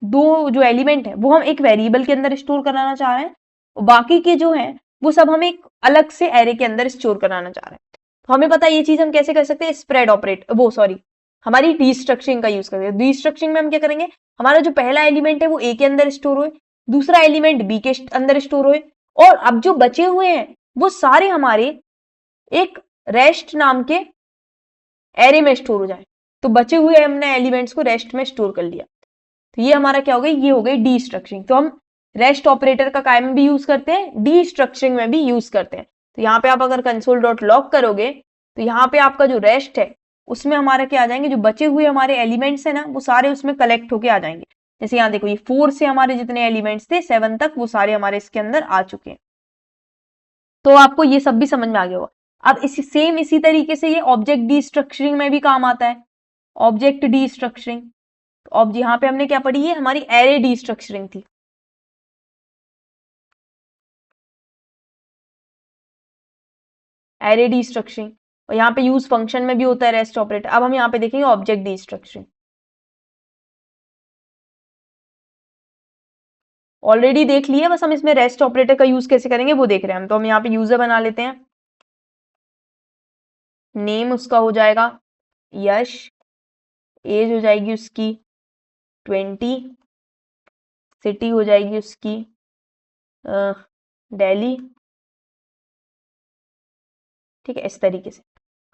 दो जो एलिमेंट है वो हम एक वेरिएबल के अंदर स्टोर कराना चाह रहे हैं, और बाकी के जो हैं वो सब हम एक अलग से एरे के अंदर स्टोर कराना चाह रहे हैं। तो हमें पता है ये चीज हम कैसे कर सकते हैं, स्प्रेड ऑपरेट हमारी डीस्ट्रक्चरिंग का यूज करते हैं। डीस्ट्रक्चरिंग में हम क्या करेंगे, हमारा जो पहला एलिमेंट है वो ए के अंदर स्टोर हुए, दूसरा एलिमेंट बी के अंदर स्टोर हुए, और अब जो बचे हुए हैं वो सारे हमारे एक रेस्ट नाम के एरे में स्टोर हो जाए। तो बचे हुए हमने एलिमेंट्स को रेस्ट में स्टोर कर लिया। तो ये हमारा क्या हो गई, ये हो गई डी स्ट्रक्चरिंग। तो हम रेस्ट ऑपरेटर का काय में भी यूज करते हैं, डी स्ट्रक्चरिंग में भी यूज करते हैं। तो यहाँ पे आप अगर कंसोल डॉट लॉग करोगे तो यहाँ पे आपका जो रेस्ट है उसमें हमारा क्या आ जाएंगे, जो बचे हुए हमारे एलिमेंट्स है ना वो सारे उसमें कलेक्ट होके आ जाएंगे। जैसे यहाँ देखो, ये 4 से हमारे जितने एलिमेंट्स थे 7 तक वो सारे हमारे इसके अंदर आ चुके हैं। तो आपको ये सब भी समझ में आ गया होगा। अब इसी तरीके से ये ऑब्जेक्ट डी स्ट्रक्चरिंग में भी काम आता है, ऑब्जेक्ट डी स्ट्रक्चरिंग। अब यहाँ पे हमने क्या पढ़ी है, हमारी एरे डी स्ट्रक्चरिंग थी। एरे डी स्ट्रक्चरिंग, और यहाँ पे यूज फंक्शन में भी होता है रेस्ट ऑपरेटर। अब हम यहाँ पे देखेंगे ऑब्जेक्ट डी स्ट्रक्चरिंग। ऑलरेडी देख लिया, बस हम इसमें रेस्ट ऑपरेटर का यूज कैसे करेंगे वो देख रहे हैं हम। तो हम यहाँ पे यूजर बना लेते हैं, नेम उसका हो जाएगा यश, एज हो जाएगी उसकी 20, सिटी हो जाएगी उसकी दिल्ली, ठीक है, इस तरीके से।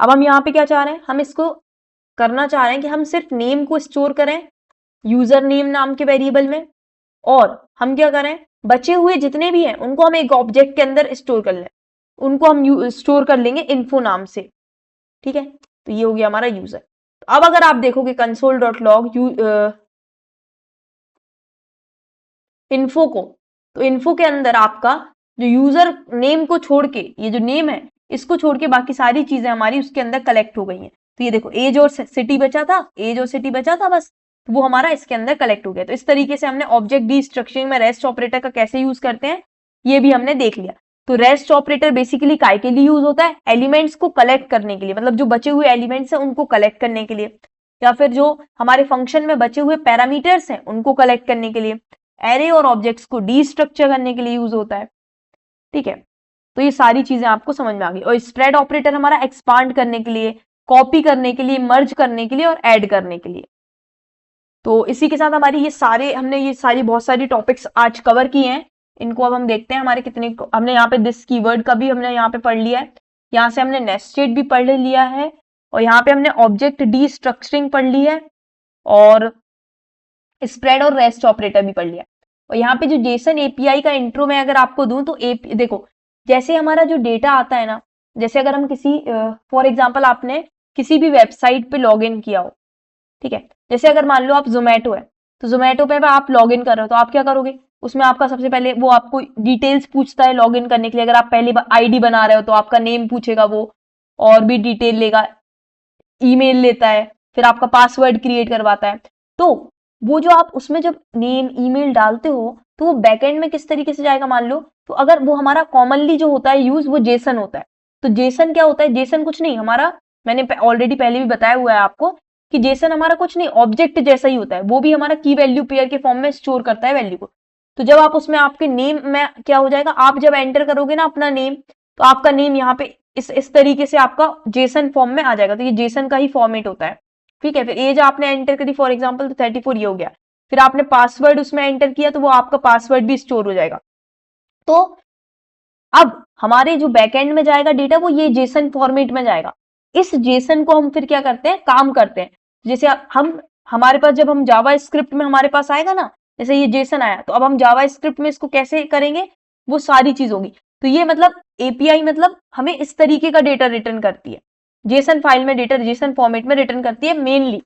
अब हम यहाँ पे क्या चाह रहे हैं, हम इसको करना चाह रहे हैं कि हम सिर्फ नेम को स्टोर करें यूजर नेम नाम के वेरिएबल में, और हम क्या करें, बचे हुए जितने भी हैं उनको हम एक ऑब्जेक्ट के अंदर स्टोर कर लें, उनको हम स्टोर कर लेंगे इन्फो नाम से, ठीक है। तो ये हो गया हमारा यूजर। तो अब अगर आप देखोगे कंसोल डॉट लॉग इन्फो को, तो इन्फो के अंदर आपका जो यूजर नेम को छोड़ के, ये जो नेम है इसको छोड़ के बाकी सारी चीजें हमारी उसके अंदर कलेक्ट हो गई हैं। तो ये देखो, एज और सिटी बचा था, एज और सिटी बचा था बस, तो वो हमारा इसके अंदर कलेक्ट हो गया। तो इस तरीके से हमने ऑब्जेक्ट डी स्ट्रक्चरिंग में रेस्ट ऑपरेटर का कैसे यूज करते हैं ये भी हमने देख लिया। तो रेस्ट ऑपरेटर बेसिकली काय के लिए यूज होता है, एलिमेंट्स को कलेक्ट करने के लिए, मतलब जो बचे हुए एलिमेंट्स हैं उनको कलेक्ट करने के लिए, या फिर जो हमारे फंक्शन में बचे हुए पैरामीटर्स हैं उनको कलेक्ट करने के लिए, एरे और ऑब्जेक्ट्स को डी स्ट्रक्चर करने के लिए यूज होता है, ठीक है। तो ये सारी चीजें आपको समझ में आ गई। और स्प्रेड ऑपरेटर हमारा एक्सपांड करने के लिए, कॉपी करने के लिए, मर्ज करने के लिए और ऐड करने के लिए। तो इसी के साथ हमारी हमने ये सारी बहुत सारी टॉपिक्स आज कवर किए हैं। इनको अब हम देखते हैं हमारे कितने, हमने यहाँ पे दिस कीवर्ड का भी हमने यहाँ पे पढ़ लिया है, यहाँ से हमने नेस्टेड भी पढ़ लिया है, और यहाँ पे हमने ऑब्जेक्ट डी स्ट्रक्चरिंग पढ़ ली है, और स्प्रेड और रेस्ट ऑपरेटर भी पढ़ लिया। और यहाँ पे जो जेसन एपीआई का इंट्रो में अगर आपको दूं तो देखो, जैसे हमारा जो डेटा आता है ना, जैसे अगर हम किसी फॉर एग्जांपल आपने किसी भी वेबसाइट पे लॉग इन किया हो, ठीक है, जैसे अगर मान लो आप जोमेटो है, तो जोमेटो पे आप लॉग इन कर रहे हो, तो आप क्या करोगे, उसमें आपका सबसे पहले वो आपको डिटेल्स पूछता है लॉग इन करने के लिए। अगर आप पहली बार आईडी बना रहे हो तो आपका नेम पूछेगा वो, और भी डिटेल लेगा, ईमेल लेता है, फिर आपका पासवर्ड क्रिएट करवाता है। तो वो जो आप उसमें जब नेम ईमेल डालते हो तो वो बैकएंड में किस तरीके से जाएगा, मान लो तो अगर वो हमारा कॉमनली जो होता है यूज वो जेसन होता है। तो जेसन क्या होता है, जेसन कुछ नहीं हमारा, मैंने ऑलरेडी पहले भी बताया हुआ है आपको कि जेसन हमारा कुछ नहीं ऑब्जेक्ट जैसा ही होता है, वो भी हमारा की वैल्यू पेयर के फॉर्म में स्टोर करता है वैल्यू को। तो जब आप उसमें आपके नेम में क्या हो जाएगा, आप जब एंटर करोगे ना अपना नेम, तो आपका नेम यहाँ पे इस तरीके से आपका जेसन फॉर्म में आ जाएगा। तो ये जेसन का ही फॉर्मेट होता है, ठीक है। फिर एज आपने एंटर करी फॉर एग्जाम्पल तो 34 ये हो गया, फिर आपने पासवर्ड उसमें एंटर किया तो वो आपका पासवर्ड भी स्टोर हो जाएगा। तो अब हमारे जो बैकएंड में जाएगा डेटा वो ये जेसन फॉर्मेट में जाएगा। इस जेसन को हम फिर क्या करते हैं, काम करते हैं। जैसे हम हमारे पास जब हम जावा स्क्रिप्ट में हमारे पास आएगा ना, जैसे ये जेसन आया, तो अब हम जावा स्क्रिप्ट में इसको कैसे करेंगे, वो सारी चीज होगी। तो ये मतलब एपीआई मतलब हमें इस तरीके का डेटा रिटर्न करती है, जेसन फाइल में डेटा जेसन फॉर्मेट में रिटर्न करती है मेनली,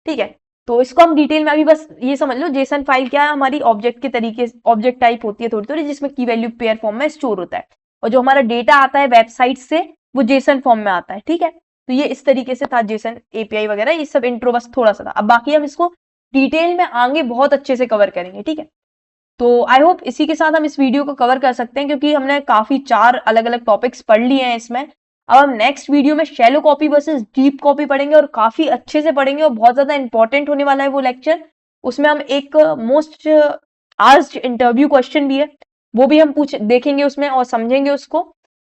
ठीक है। तो इसको हम डिटेल में अभी बस ये समझ लो, जेसन फाइल क्या है, हमारी ऑब्जेक्ट के तरीके, ऑब्जेक्ट टाइप होती है थोड़ी थोड़ी, जिसमें की वैल्यू पेयर फॉर्म में स्टोर होता है, और जो हमारा डेटा आता है वेबसाइट से वो जेसन फॉर्म में आता है, ठीक है। तो ये इस तरीके से था जेसन एपीआई वगैरह, ये सब इंट्रो बस थोड़ा सा था। अब बाकी हम इसको डिटेल में आगे बहुत अच्छे से कवर करेंगे, ठीक है। तो आई होप इसी के साथ हम इस वीडियो को कवर कर सकते हैं, क्योंकि हमने काफी 4 अलग अलग टॉपिक्स पढ़ लिए हैं इसमें। अब हम नेक्स्ट वीडियो में shallow copy versus deep copy पढ़ेंगे, और काफी अच्छे से पढ़ेंगे, और बहुत ज्यादा इंपॉर्टेंट होने वाला है वो लेक्चर। उसमें हम एक मोस्ट आस्क्ड इंटरव्यू क्वेश्चन भी है, वो भी हम देखेंगे उसमें और समझेंगे उसको।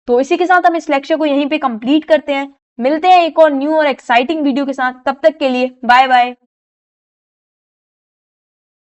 तो इसी के साथ हम इस लेक्चर को यहीं पे कंप्लीट करते हैं। मिलते हैं एक और न्यू और एक्साइटिंग वीडियो के साथ, तब तक के लिए बाय बाय।